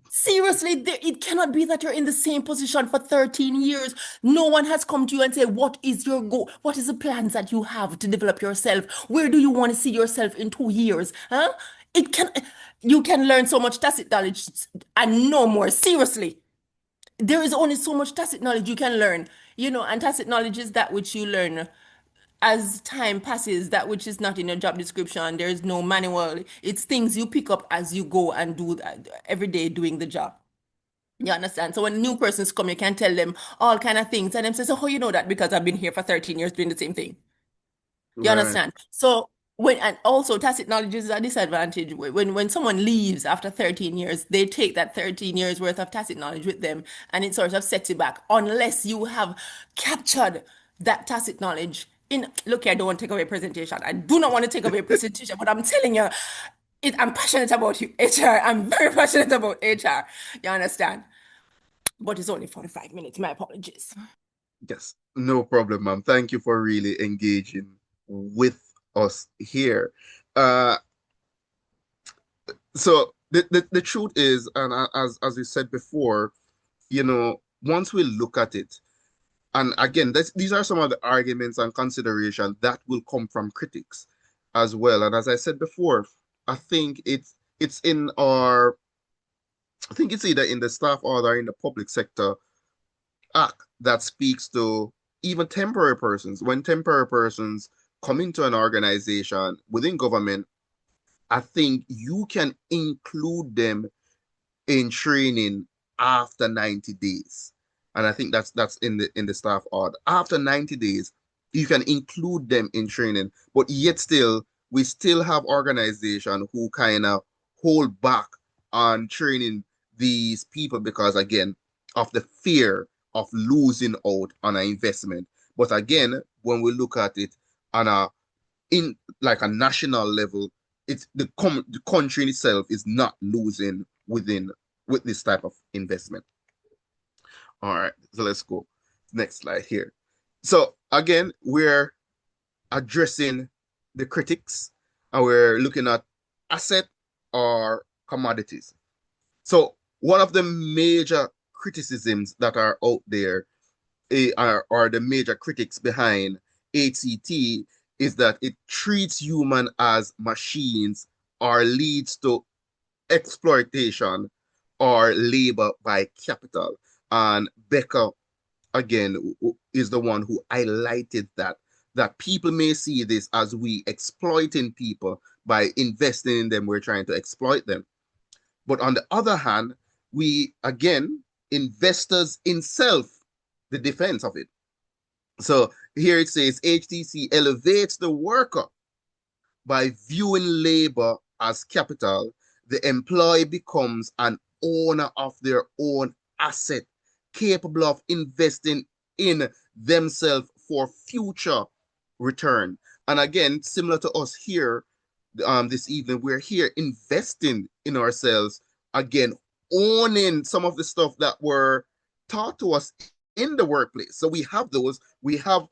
Seriously, it cannot be that you're in the same position for 13 years. No one has come to you and said, what is your goal? What is the plans that you have to develop yourself? Where do you want to see yourself in 2 years? Huh? You can learn so much tacit knowledge and no more. Seriously. There is only so much tacit knowledge you can learn, and tacit knowledge is that which you learn as time passes, that which is not in your job description. There is no manual. It's things you pick up as you go and do that every day doing the job. You understand? So when new persons come, you can tell them all kind of things, and them say, "So how you know that?" Because I've been here for 13 years doing the same thing. You Right. understand? So and also tacit knowledge is a disadvantage. When someone leaves after 13 years, they take that 13 years worth of tacit knowledge with them, and it sort of sets you back unless you have captured that tacit knowledge in. Look here, I don't want to take away presentation. I do not want to take away presentation, but I'm telling you, I'm passionate about HR. I'm very passionate about HR. You understand? But it's only 45 minutes. My apologies. Yes, no problem, ma'am. Thank you for really engaging with us here. So the truth is, and as we said before, once we look at it, and again, these are some of the arguments and consideration that will come from critics as well. And as I said before, I think it's in our, I think it's either in the staff order or in the public sector act that speaks to even temporary persons. When temporary persons come into an organization within government, I think you can include them in training after 90 days. And I think that's in the staff order. After 90 days, you can include them in training, but yet still, we still have organizations who kind of hold back on training these people because, again, of the fear of losing out on an investment. But again, when we look at it on in like a national level, it's the country in itself is not losing with this type of investment. All right, so let's go next slide here. So again, we're addressing the critics and we're looking at asset or commodities. So one of the major criticisms that are out there are the major critics behind HCT is that it treats human as machines or leads to exploitation or labor by capital. And Becca, again, is the one who highlighted that people may see this as we exploiting people by investing in them, we're trying to exploit them. But on the other hand, we, again, investors in self, the defense of it. So here it says HTC elevates the worker by viewing labor as capital. The employee becomes an owner of their own asset, capable of investing in themselves for future return. And again, similar to us here, this evening, we're here investing in ourselves, again, owning some of the stuff that were taught to us in the workplace. So we have those, we have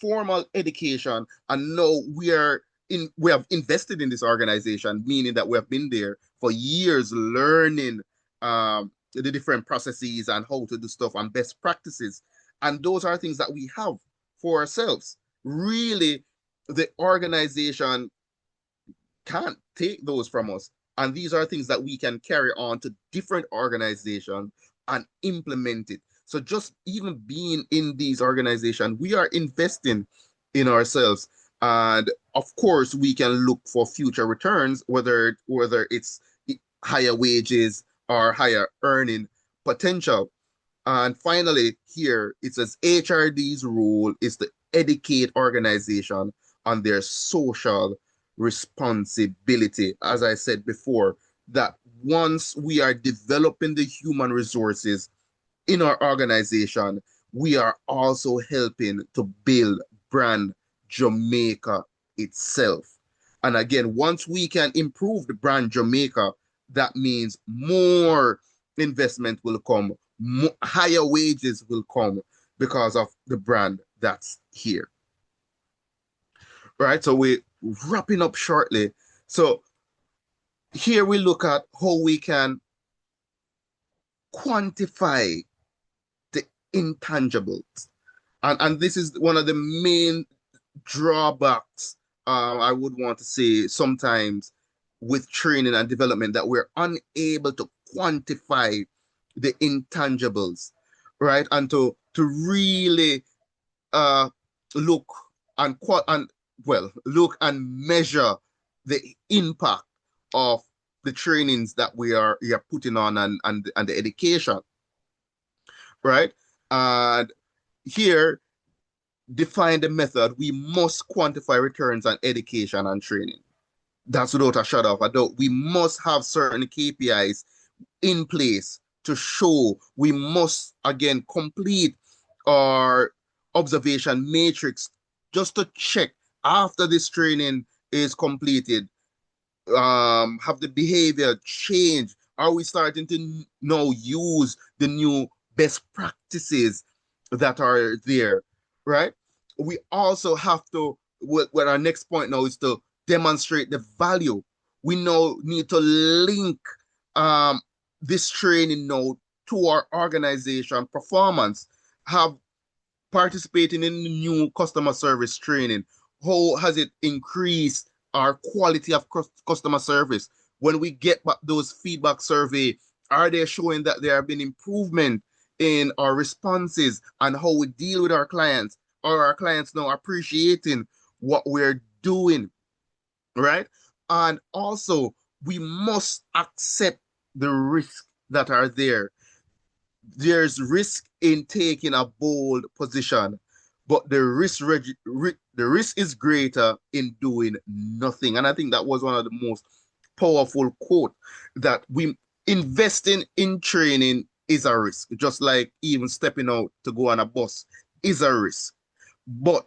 formal education, and now we have invested in this organization, meaning that we have been there for years learning the different processes and how to do stuff and best practices. And those are things that we have for ourselves. Really, the organization can't take those from us. And these are things that we can carry on to different organizations and implement it. So just even being in these organizations, we are investing in ourselves. And of course, we can look for future returns, whether it's higher wages or higher earning potential. And finally, here it says HRD's role is to educate organization on their social responsibility. As I said before, that once we are developing the human resources in our organization, we are also helping to build brand Jamaica itself. And again, once we can improve the brand Jamaica, that means more investment will come, higher wages will come because of the brand that's here. Right, so we're wrapping up shortly. So here we look at how we can quantify the intangibles. And this is one of the main drawbacks, I would want to say, sometimes with training and development, that we're unable to quantify the intangibles, right? And to really look and measure the impact of the trainings that we are putting on and the education, right? And here, define the method. We must quantify returns on education and training. That's without a shadow of a doubt. We must have certain KPIs in place to show. We must, again, complete our observation matrix just to check after this training is completed. Have the behavior change? Are we starting to now use the new best practices that are there, right? We also have to, what our next point now is to demonstrate the value. We now need to link this training now to our organization performance, have participating in the new customer service training. How has it increased our quality of customer service? When we get back those feedback survey, are they showing that there have been improvement in our responses and how we deal with our clients? Are our clients now appreciating what we're doing, right? And also, we must accept the risks that are there. There's risk in taking a bold position, but the risk is greater in doing nothing. And I think that was one of the most powerful quote, that we investing in training is a risk, just like even stepping out to go on a bus is a risk. But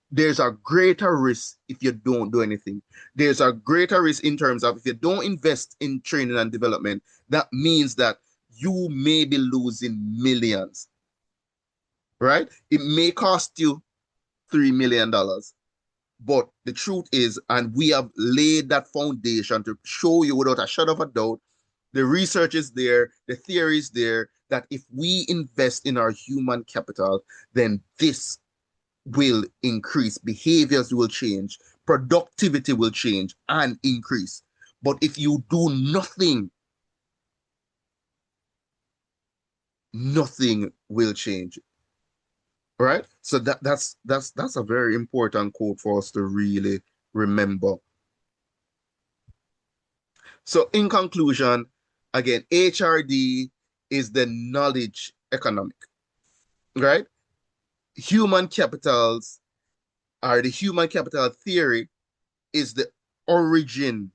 there's a greater risk if you don't do anything. There's a greater risk in terms of if you don't invest in training and development, that means that you may be losing millions, right? It may cost you $3 million. But the truth is, and we have laid that foundation to show you without a shadow of a doubt, the research is there, the theory is there, that if we invest in our human capital, then this will increase, behaviors will change, productivity will change and increase. But if you do nothing, nothing will change. Right? So that's a very important quote for us to really remember. So in conclusion, again, HRD is the knowledge economic, right? Human capitals, or the human capital theory, is the origin,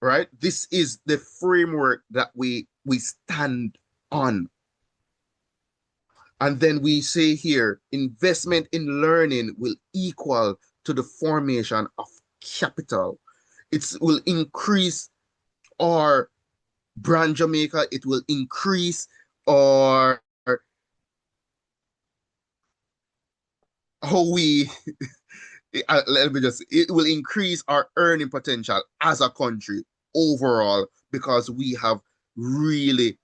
right? This is the framework that we stand on. And then we say here, investment in learning will equal to the formation of capital. It will increase our brand Jamaica. It will increase our how we let me just it will increase our earning potential as a country overall because we have really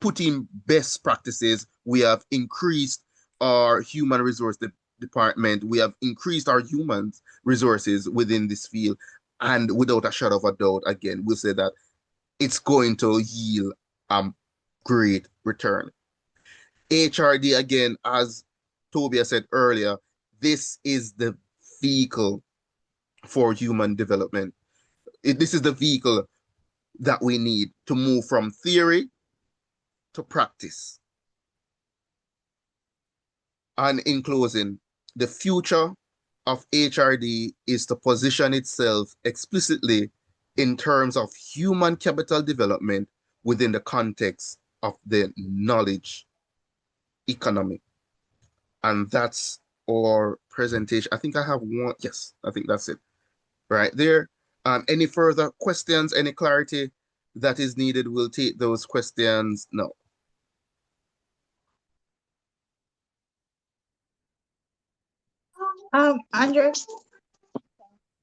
put in best practices. We have increased our human resource department. We have increased our human resources within this field. And without a shadow of a doubt, again, we'll say that it's going to yield great return. HRD, again, as Tobias said earlier, this is the vehicle for human development. This is the vehicle that we need to move from theory to practice. And in closing, the future of HRD is to position itself explicitly in terms of human capital development within the context of the knowledge economy. And that's our presentation. I think I have one. Yes, I think that's it right there. Any further questions, any clarity that is needed, we'll take those questions now. Andrew,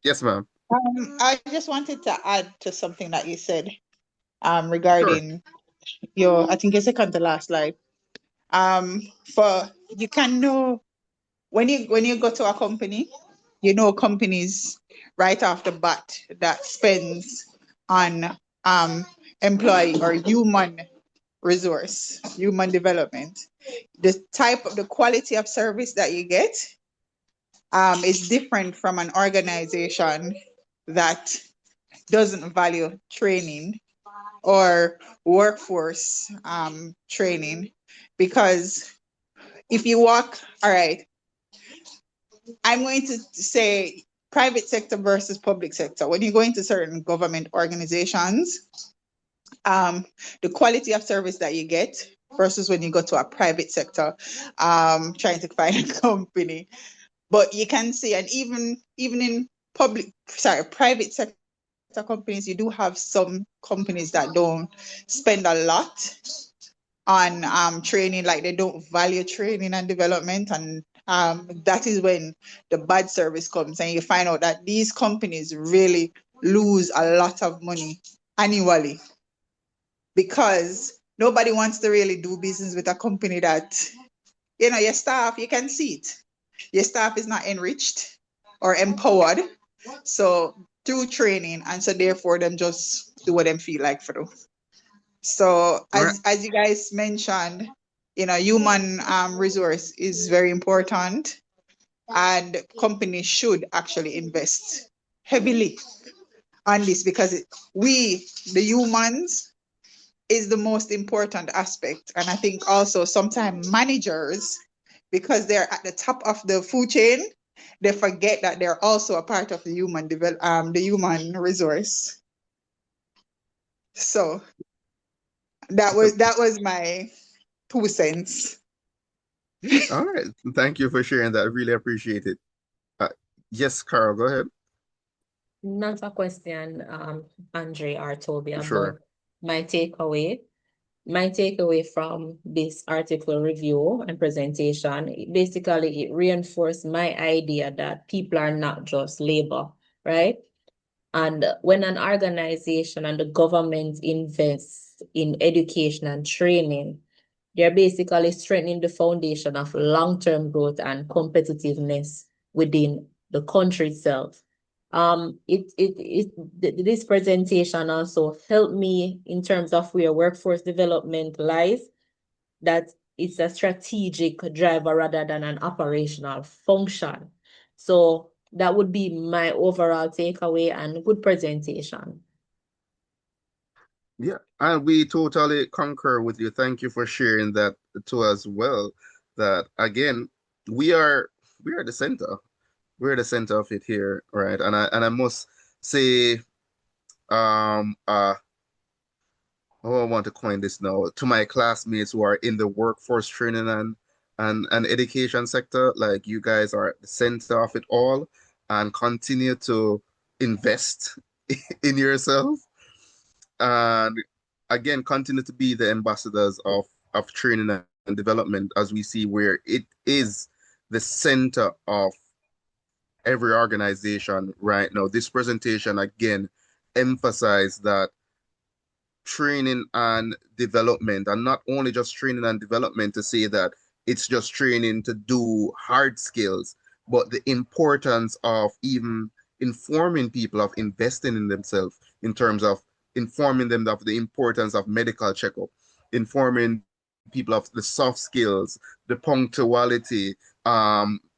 Yes, ma'am. I just wanted to add to something that you said Sure. regarding your, I think your second to last slide. For you can know when you go to a company, you know companies right off the bat that spends on employee or human resource, human development. The quality of service that you get is different from an organization that doesn't value training or workforce training. Because if you walk, all right, I'm going to say private sector versus public sector. When you go into certain government organizations, the quality of service that you get versus when you go to a private sector, trying to find a company. But you can see, and even in private sector companies, you do have some companies that don't spend a lot on training, like they don't value training and development, and that is when the bad service comes, and you find out that these companies really lose a lot of money annually because nobody wants to really do business with a company that, you know, your staff, you can see it. Your staff is not enriched or empowered. So through training, and so therefore them just do what them feel like for them. So as you guys mentioned, you know, human resource is very important, and companies should actually invest heavily on this because the humans is the most important aspect. And I think also sometimes managers, because they're at the top of the food chain, they forget that they're also a part of the human resource. So that was my 2 cents. All right. Thank you for sharing that. I really appreciate it. Yes, Carl, go ahead. Not a question, Andre or Tobia, Sure. but my takeaway from this article review and presentation, basically it reinforced my idea that people are not just labor, right? And when an organization and the government invests in education and training, they're basically strengthening the foundation of long-term growth and competitiveness within the country itself. This presentation also helped me in terms of where workforce development lies, that it's a strategic driver rather than an operational function. So that would be my overall takeaway, and good presentation. Yeah, and we totally concur with you. Thank you for sharing that to us well. That again, we are the center. We're the center of it here, right? And I must say, oh, I want to coin this now to my classmates who are in the workforce training and education sector. Like, you guys are at the center of it all, and continue to invest in yourself, and again, continue to be the ambassadors of training and development, as we see where it is the center of every organization right now. This presentation again emphasized that training and development, and not only just training and development to say that it's just training to do hard skills, but the importance of even informing people of investing in themselves, in terms of informing them of the importance of medical checkup, informing people of the soft skills, the punctuality,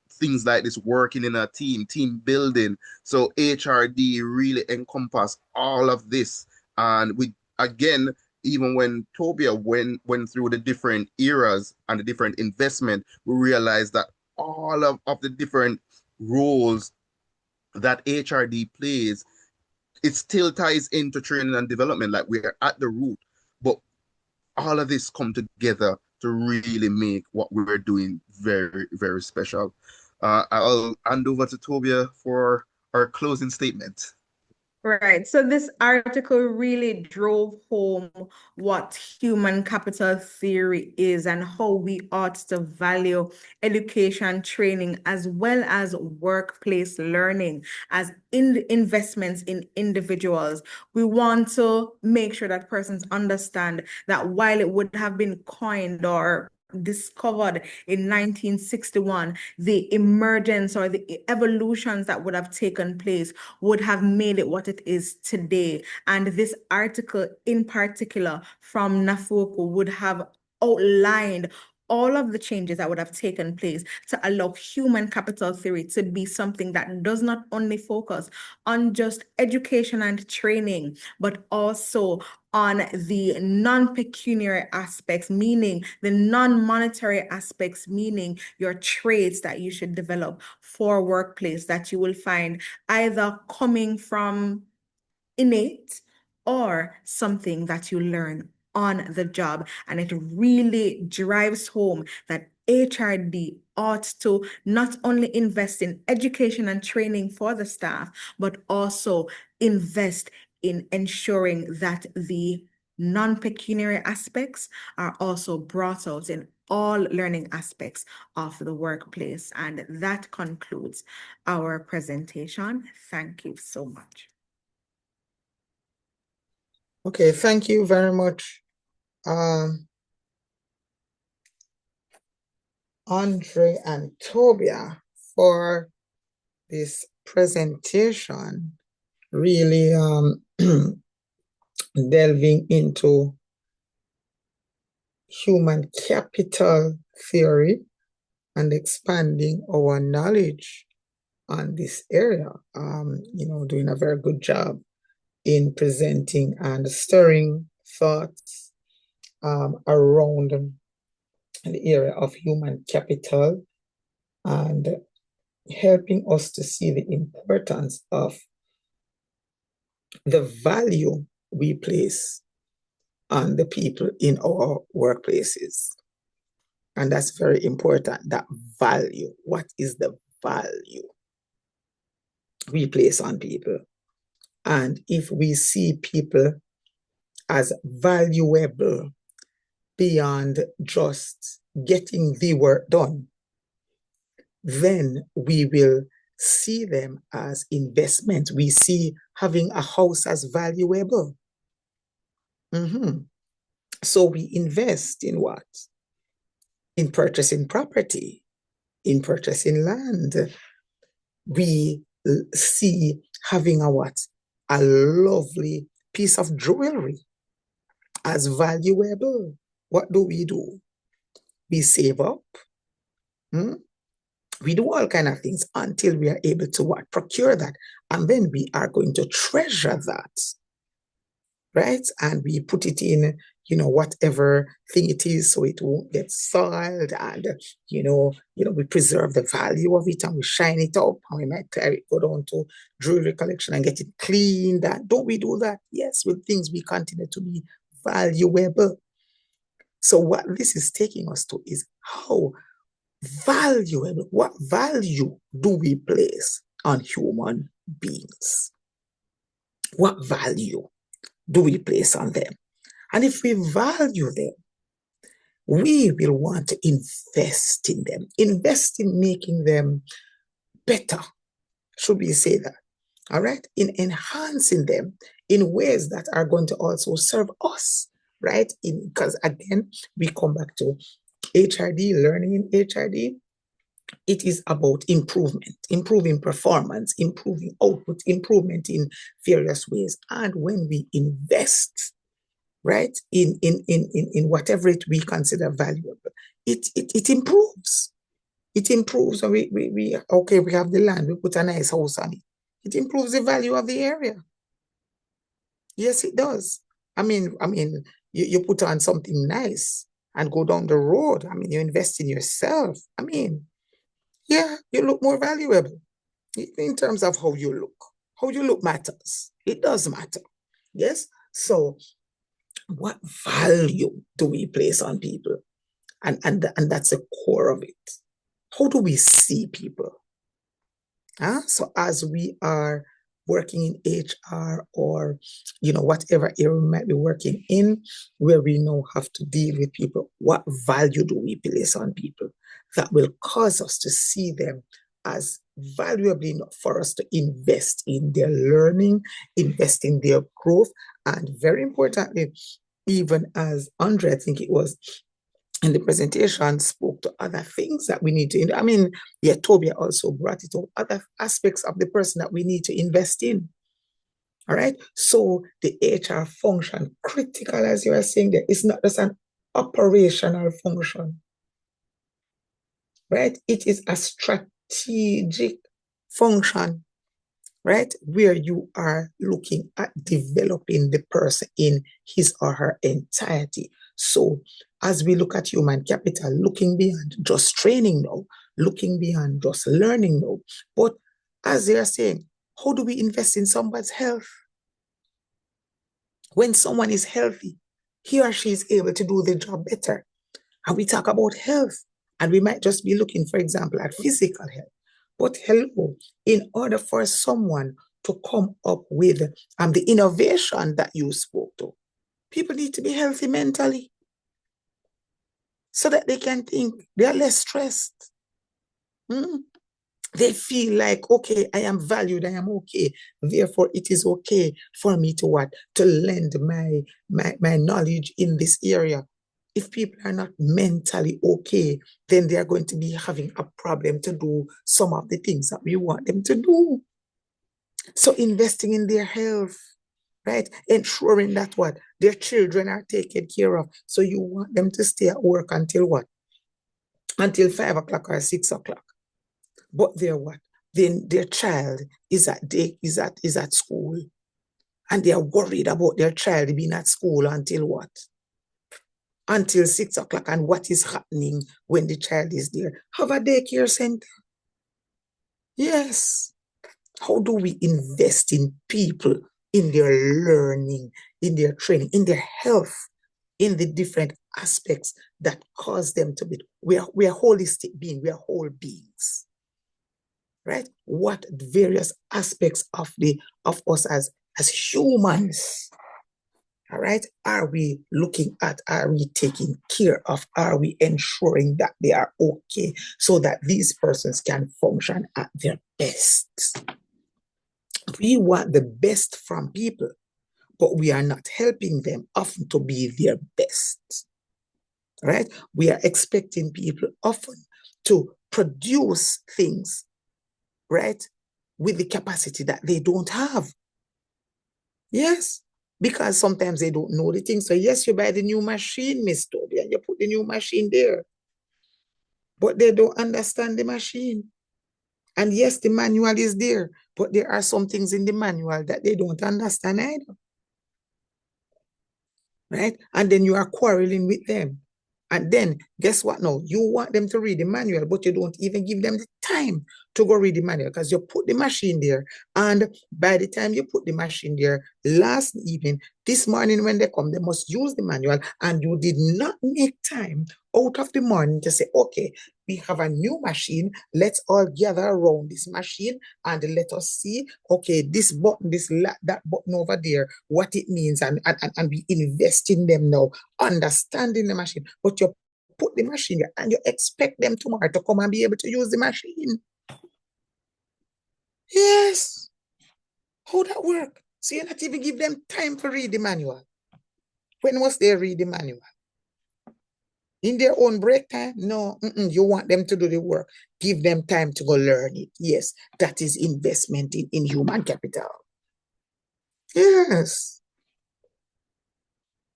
things like this, working in a team building. So HRD really encompass all of this. And we, again, even when Tobia went through the different eras and the different investment, we realized that all of the different roles that HRD plays, it still ties into training and development. Like, we're at the root, but all of this come together to really make what we're doing very, very special. I'll hand over to Tobia for our closing statement. Right. So this article really drove home what human capital theory is and how we ought to value education, training, as well as workplace learning as investments in individuals. We want to make sure that persons understand that while it would have been coined or discovered in 1961, the emergence or the evolutions that would have taken place would have made it what it is today. And this article in particular from NAFOCO would have outlined all of the changes that would have taken place to allow human capital theory to be something that does not only focus on just education and training, but also on the non-pecuniary aspects, meaning the non-monetary aspects, meaning your traits that you should develop for workplace that you will find either coming from innate or something that you learn on the job. And it really drives home that HRD ought to not only invest in education and training for the staff, but also invest in ensuring that the non-pecuniary aspects are also brought out in all learning aspects of the workplace. And that concludes our presentation. Thank you so much. Okay, thank you very much, Andre and Tobia, for this presentation, really delving into human capital theory and expanding our knowledge on this area. Doing a very good job in presenting and stirring thoughts around the area of human capital and helping us to see the importance of the value we place on the people in our workplaces. And that's very important, that value. What is the value we place on people? And if we see people as valuable beyond just getting the work done, then we will see them as investment. We see having a house as valuable. So we invest in what? In purchasing property, in purchasing land. We see having a what? A lovely piece of jewelry as valuable. What do? We save up. We do all kinds of things until we are able to what? Procure that. And then we are going to treasure that, right? And we put it in, whatever thing it is so it won't get soiled, and, we preserve the value of it and we shine it up, and we might carry it, go down to jewelry collection and get it cleaned. Don't we do that? Yes, with things we continue to be valuable. So what this is taking us to is how valuable, what value do we place on human beings? What value do we place on them? And if we value them, we will want to invest in them, invest in making them better. Should we say that? All right? In enhancing them in ways that are going to also serve us, right? Because again, we come back to HRD, learning in HRD. It is about improvement, improving performance, improving output, improvement in various ways. And when we invest, right, in whatever it we consider valuable, it improves. It improves. And we have the land, we put a nice house on it. It improves the value of the area. Yes, it does. I mean, you put on something nice and go down the road. I mean, you invest in yourself. I mean, yeah, you look more valuable in terms of how you look. How you look matters. It does matter. Yes. So what value do we place on people? And that's the core of it. How do we see people? So as we are working in HR or, whatever area we might be working in, where we now have to deal with people, what value do we place on people that will cause us to see them as valuable enough for us to invest in their learning, invest in their growth, and very importantly, even as Andre, I think it was, in the presentation, spoke to other things that we need to, Tobia also brought it up, other aspects of the person that we need to invest in. All right. So the HR function, critical, as you are saying, there is not just an operational function, right? It is a strategic function, right? Where you are looking at developing the person in his or her entirety. So as we look at human capital, looking beyond just training now, looking beyond just learning now, but as they are saying, how do we invest in somebody's health? When someone is healthy, he or she is able to do the job better. And we talk about health, and we might just be looking, for example, at physical health. But hello, in order for someone to come up with the innovation that you spoke to, people need to be healthy mentally so that they can think, they are less stressed. They feel like, okay, I am valued, I am okay. Therefore, it is okay for me to what? To lend my knowledge in this area. If people are not mentally okay, then they are going to be having a problem to do some of the things that we want them to do. So investing in their health, right? Ensuring that what? Their children are taken care of. So you want them to stay at work until what? Until 5 o'clock or 6 o'clock. But they're what? Then their child is at school. And they are worried about their child being at school until what? Until 6 o'clock. And what is happening when the child is there? Have a daycare center. Yes. How do we invest in people, in their learning, in their training, in their health, in the different aspects that cause them to be? We are holistic beings. We are whole beings. Right? What various aspects of us as humans, all right, are we looking at? Are we taking care of? Are we ensuring that they are okay so that these persons can function at their best? We want the best from people, but we are not helping them often to be their best. Right? We are expecting people often to produce things, right, with the capacity that they don't have. Yes, because sometimes they don't know the thing. So yes, you buy the new machine, Miss Toby, and you put the new machine there. But they don't understand the machine. And yes, the manual is there, but there are some things in the manual that they don't understand either. Right? And then you are quarreling with them. And then guess what now? You want them to read the manual, but you don't even give them the time to go read the manual because you put the machine there. And by the time you put the machine there last evening, this morning when they come, they must use the manual, and you did not make time out of the morning to say, okay, we have a new machine. Let's all gather around this machine and let us see, okay, this button, that button over there, what it means, and we invest in them now, understanding the machine. But you put the machine there and you expect them tomorrow to come and be able to use the machine. Yes. How that work? So you not even give them time to read the manual. When must they read the manual? In their own break time? No, you want them to do the work. Give them time to go learn it. Yes, that is investment in human capital. Yes.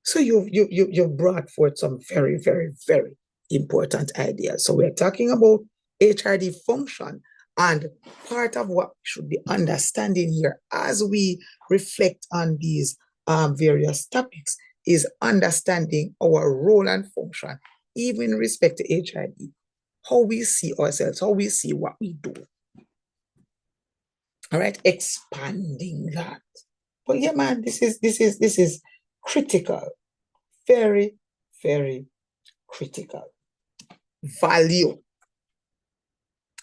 So you've brought forth some very, very, very important ideas. So we're talking about HRD function, and part of what should be understanding here as we reflect on these various topics is understanding our role and function, even in respect to HRD, how we see ourselves, how we see what we do. All right, expanding that. But yeah, man, this is critical, very, very critical. Value.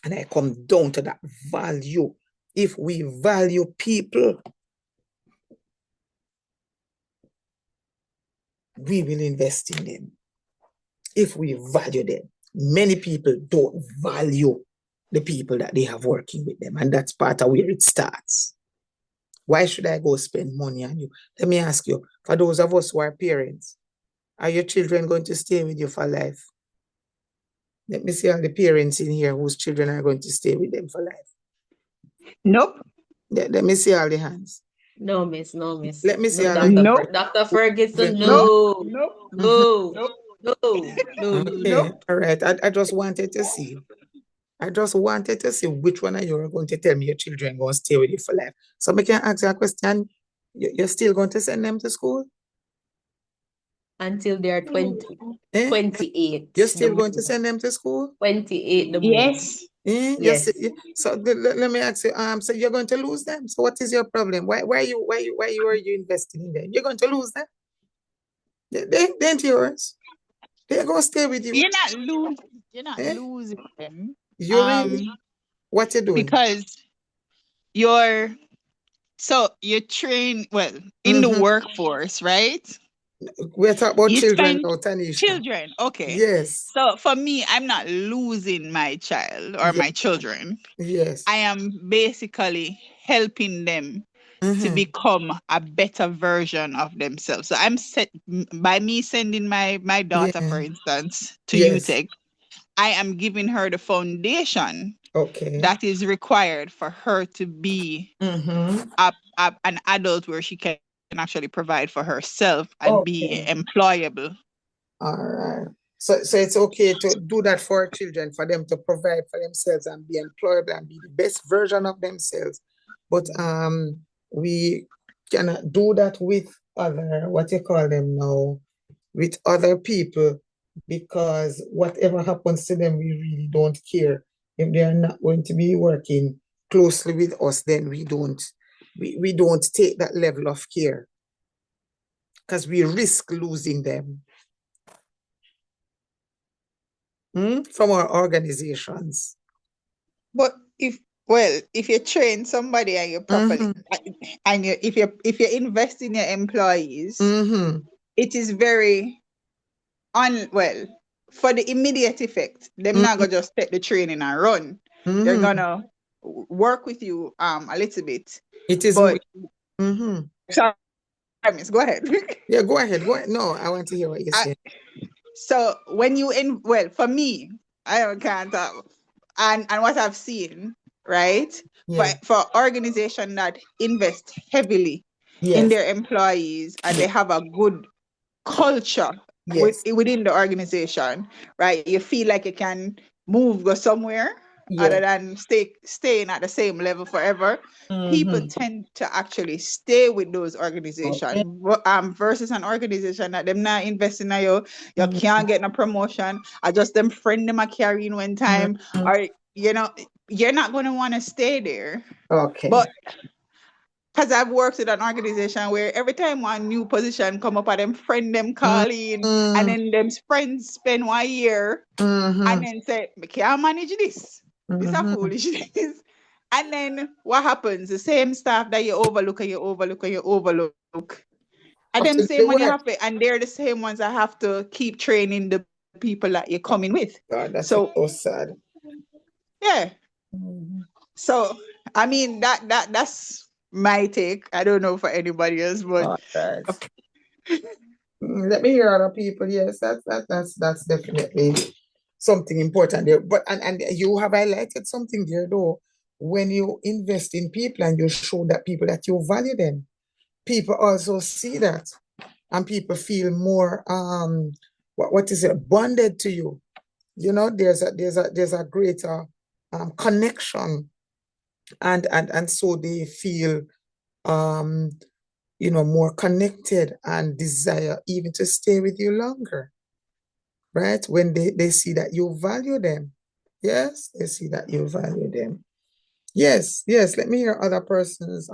And I come down to that value. If we value people, we will invest in them. If we value them, many people don't value the people that they have working with them. And that's part of where it starts. Why should I go spend money on you? Let me ask you, for those of us who are parents, are your children going to stay with you for life? Let me see all the parents in here whose children are going to stay with them for life. Nope. Let me see all the hands. No, miss. No, miss. Let me see No, all Dr. the Nope. Dr. Ferguson, Nope. no. Nope. No. Nope. No. No. Okay, all right. I just wanted to see. I just wanted to see which one of you are going to tell me your children are going to stay with you for life. So I can ask you a question. You're still going to send them to school? Until they're 20, Eh? 28. You're still the going to most. send them to school? 28 the most. Yes. Eh? Yes. So let me ask you. So you're going to lose them. So what is your problem? Why are you investing in them? You're going to lose them. They ain't yours. They're going to stay with you. You're not Eh? losing them. You really? What you doing? Because you're trained in the workforce, right? We're talking about You children spend now, Tanisha. children, okay. Yes. So for me, I'm not losing my child or my children. Yes. I am basically helping them to become a better version of themselves. So by me sending my daughter, for instance, to UTech, I am giving her the foundation that is required for her to be an adult where she can actually provide for herself and be employable. All right. So it's okay to do that for our children, for them to provide for themselves and be employable and be the best version of themselves. But we cannot do that with other, what you call them now, with other people, because whatever happens to them, we really don't care. If they are not going to be working closely with us, then we don't take that level of care because we risk losing them from our organizations. But if you train somebody and you properly and if you invest in your employees, it is very for the immediate effect, them not gonna just take the training and run. They're gonna work with you a little bit. It is, but sorry, Miss, go ahead. Yeah, go ahead. No, I want to hear what you say. So when you for me, I can't and what I've seen, right? For organization that invest heavily in their employees and they have a good culture within the organization, right? You feel like you can go somewhere other than staying at the same level forever, people tend to actually stay with those organizations versus an organization that them not investing in you can't get no promotion, or just them friend them a carrying one time, or you know, you're not going to want to stay there. Okay. But because I've worked with an organization where every time one new position come up, and them friend them call in, and then them friends spend 1 year and then say, I can't manage this. This is foolishness. And then what happens? The same staff that you overlook and you overlook and you overlook. And them same one you have to, and they're the same ones that have to keep training the people that you're coming with. God, that's so sad. Yeah. So I mean that's my take. I don't know for anybody else, but let me hear other people. Yes, that's definitely something important there. But and you have highlighted something there though. When you invest in people and you show that people that you value them, people also see that, and people feel more what is it, bonded to you. You know, there's a greater connection, and so they feel you know, more connected and desire even to stay with you longer, right? When they see that you value them. Yes, they see that you value them. Yes, let me hear other persons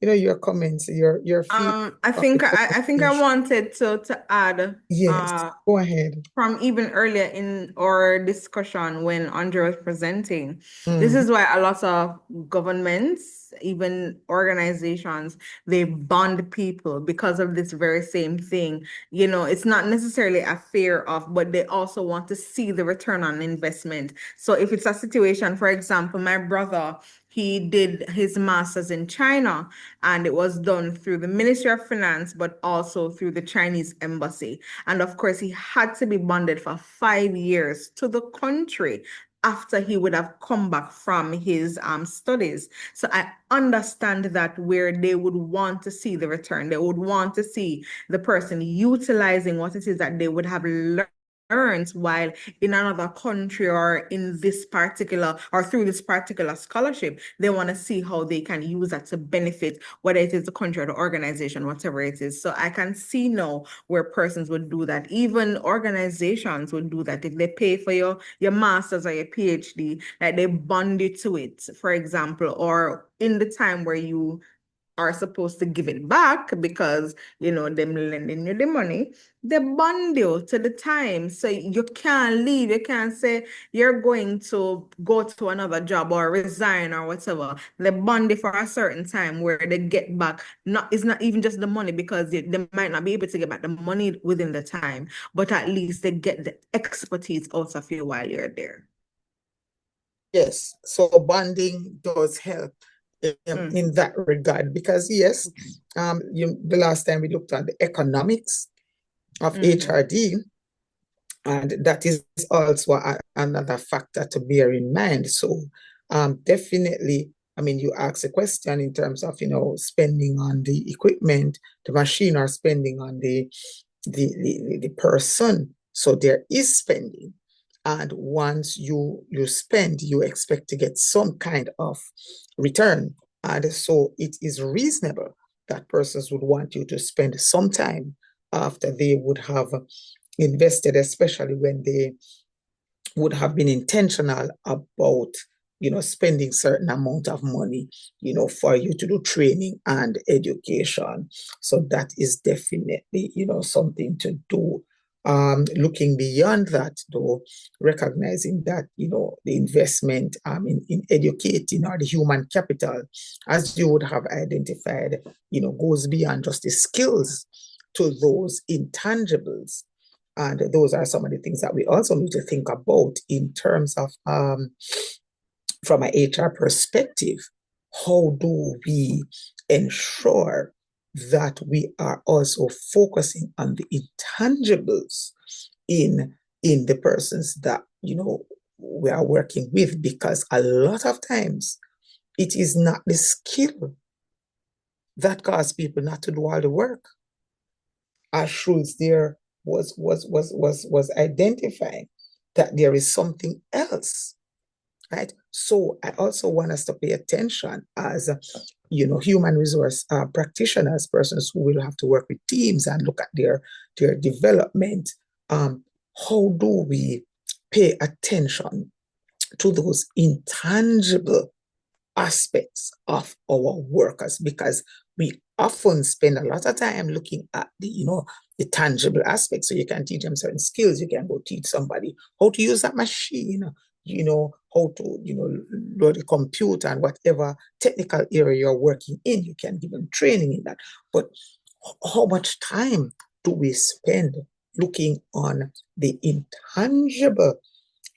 you know, your comments, your feedback. I think I wanted to add Yes, go ahead. from even earlier in our discussion when Andre was presenting. This is why a lot of governments, even organizations, they bond people because of this very same thing. You know, it's not necessarily a fear of, but they also want to see the return on investment. So if it's a situation, for example, my brother, he did his master's in China, and it was done through the Ministry of Finance, but also through the Chinese embassy. And of course, he had to be bonded for 5 years to the country after he would have come back from his studies. So I understand that where they would want to see the return, they would want to see the person utilizing what it is that they would have learned while in another country, or in this particular, or through this particular scholarship. They want to see how they can use that to benefit, whether it is the country or the organization, whatever it is. So I can see now where persons would do that. Even organizations would do that. If they pay for your master's or your PhD, like they bond you to it, for example, or in the time where you are supposed to give it back because, you know, them lending you the money, they bond you to the time. So you can't leave. You can't say you're going to go to another job or resign or whatever. They bond you for a certain time where they get back. It's not even just the money, because they might not be able to get back the money within the time, but at least they get the expertise out of you while you're there. Yes, so bonding does help in that regard, because yes, the last time we looked at the economics of HRD, and that is also another factor to bear in mind. So definitely, I mean, you asked a question in terms of, you know, spending on the equipment, the machine, or spending on the person. So there is spending. And once you spend, you expect to get some kind of return. And so it is reasonable that persons would want you to spend some time after they would have invested, especially when they would have been intentional about, you know, spending certain amount of money, you know, for you to do training and education. So that is definitely, you know, something to do. Looking beyond that, though, recognizing that, you know, the investment in educating, or the human capital, as you would have identified, you know, goes beyond just the skills to those intangibles. And those are some of the things that we also need to think about in terms of, from an HR perspective, how do we ensure that we are also focusing on the intangibles in the persons that, you know, we are working with? Because a lot of times it is not the skill that causes people not to do all the work. As Schultz there was identifying that there is something else. right? So I also want us to pay attention as, human resource practitioners, persons who will have to work with teams and look at their development. How do we pay attention to those intangible aspects of our workers? Because we often spend a lot of time looking at the tangible aspects. So you can teach them certain skills. You can go teach somebody how to use that machine, how to, load a computer and whatever technical area you're working in, you can give them training in that. But how much time do we spend looking on the intangible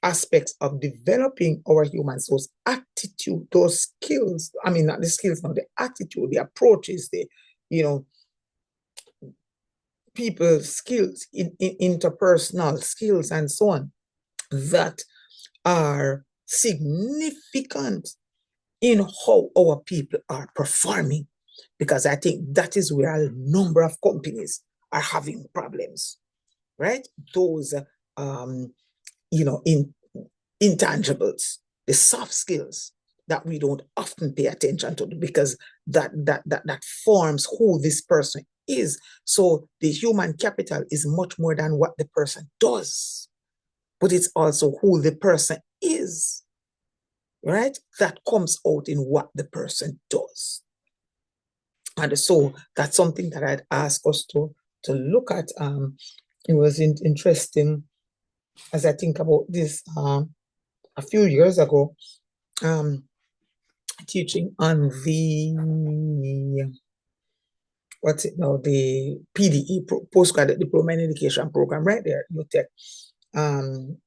aspects of developing our humans, those attitude, those skills? I mean, not the skills, no, the attitude, the approaches, the, people's skills, interpersonal skills, and so on, that are significant in how our people are performing. Because I think that is where a number of companies are having problems, right? Those, intangibles, the soft skills that we don't often pay attention to, because that forms who this person is. So the human capital is much more than what the person does, but it's also who the person is, right? That comes out in what the person does. And so that's something that I'd ask us to look at. It was interesting as I think about this. A few years ago, teaching on the what's it now, the PDE, postgraduate diploma in education program, right there, UTech. And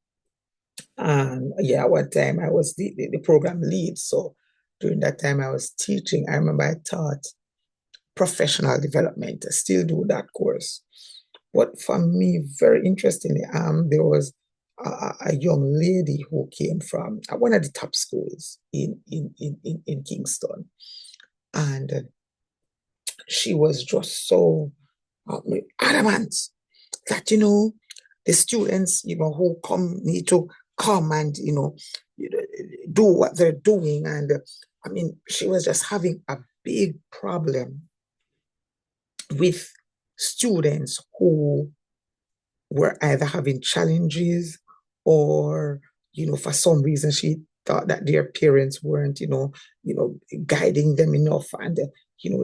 yeah, one time I was the program lead. So during that time I was teaching. I remember I taught professional development. I still do that course. But for me, very interestingly, there was a young lady who came from one of the top schools in Kingston. And she was just so adamant that, the students, who need to come and, do what they're doing. And I mean, she was just having a big problem with students who were either having challenges or, for some reason she thought that their parents weren't, guiding them enough, and,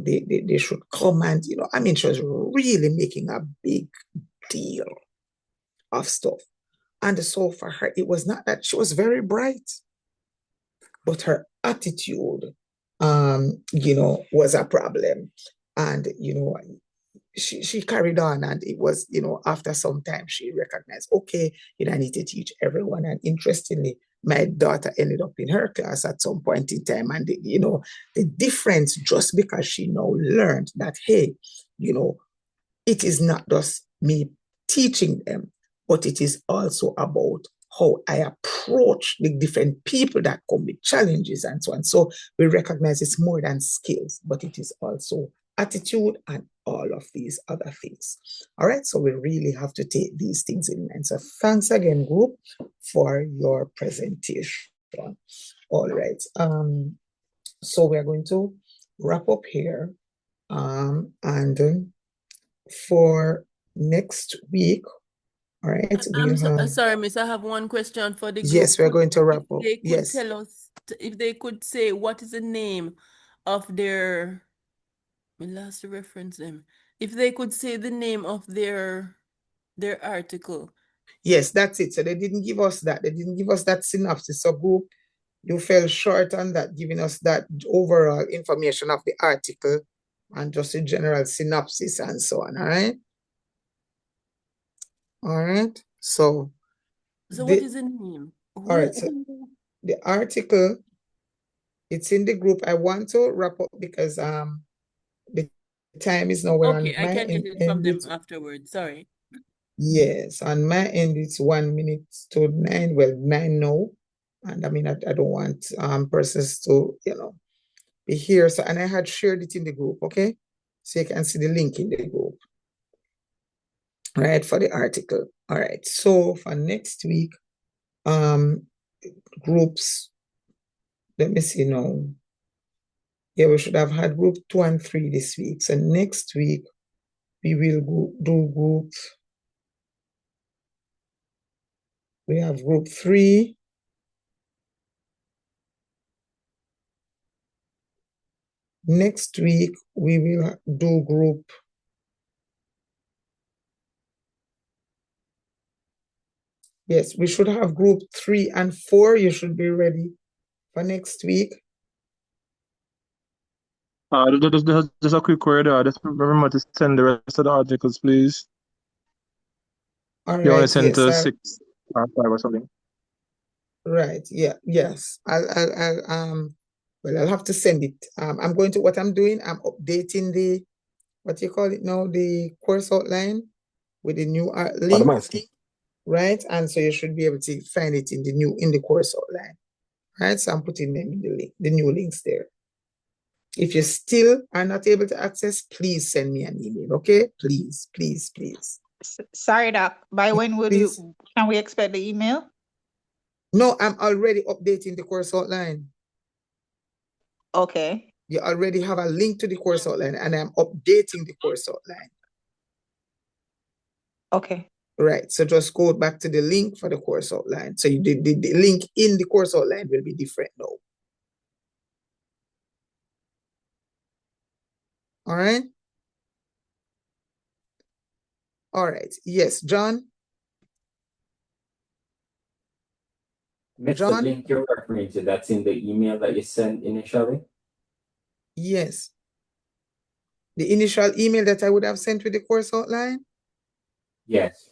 they should come and, I mean, she was really making a big deal of stuff. And so for her, it was not that she was very bright, but her attitude, was a problem. And, she carried on, and it was, after some time she recognized, okay, I need to teach everyone. And interestingly, my daughter ended up in her class at some point in time. And, the difference, just because she now learned that, hey, it is not just me teaching them, but it is also about how I approach the different people that come with challenges and so on. So we recognize it's more than skills, but it is also attitude and all of these other things. All right, so we really have to take these things in mind. So thanks again, group, for your presentation. All right, so we're going to wrap up here, and for next week, all right, sorry, miss, I have one question for the group. Yes, we're going to wrap up. They could Yes. tell us, if they could say what is the name of their, we lost the reference them. If they could say the name of their article. Yes, that's it. So they didn't give us that. They didn't give us that synopsis. So group, you fell short on that, giving us that overall information of the article and just a general synopsis and so on. All right. All right. So what is the name? All right. So the article, it's in the group. I want to wrap up because the time is now. Okay, I can get it from them afterwards. Sorry. Yes, on my end it's 1 minute to 9. Well, 9 now, and I mean I don't want persons to be here. So, and I had shared it in the group. Okay, so you can see the link in the group, right, for the article. All right. So for next week, groups, Let me see now. Yeah, we should have had group 2 and 3 this week. So next week, we will do group. We have group 3. Next week, we will do group. Yes, we should have group 3 and 4. You should be ready for next week. Just a quick word. Just remember to send the rest of the articles, please. All You want to right, send yes, to 6 or 5 or something. right, yeah, yes. Well, I'll have to send it. I'm going to, what I'm doing, I'm updating the, what you call it now, the course outline with the new link, right? And so you should be able to find it in the course outline, right? So I'm putting them in the new links there. If you still are not able to access, please send me an email, okay? Please, please, please. Sorry, Doc. By when Please. can we expect the email? No, I'm already updating the course outline. Okay. You already have a link to the course outline, and I'm updating the course outline. Okay. Right, so just go back to the link for the course outline. So the link in the course outline will be different now. All right? All right, yes, John? Miss, the John? link you're referring to, that's in the email that you sent initially? Yes. The initial email that I would have sent with the course outline? Yes.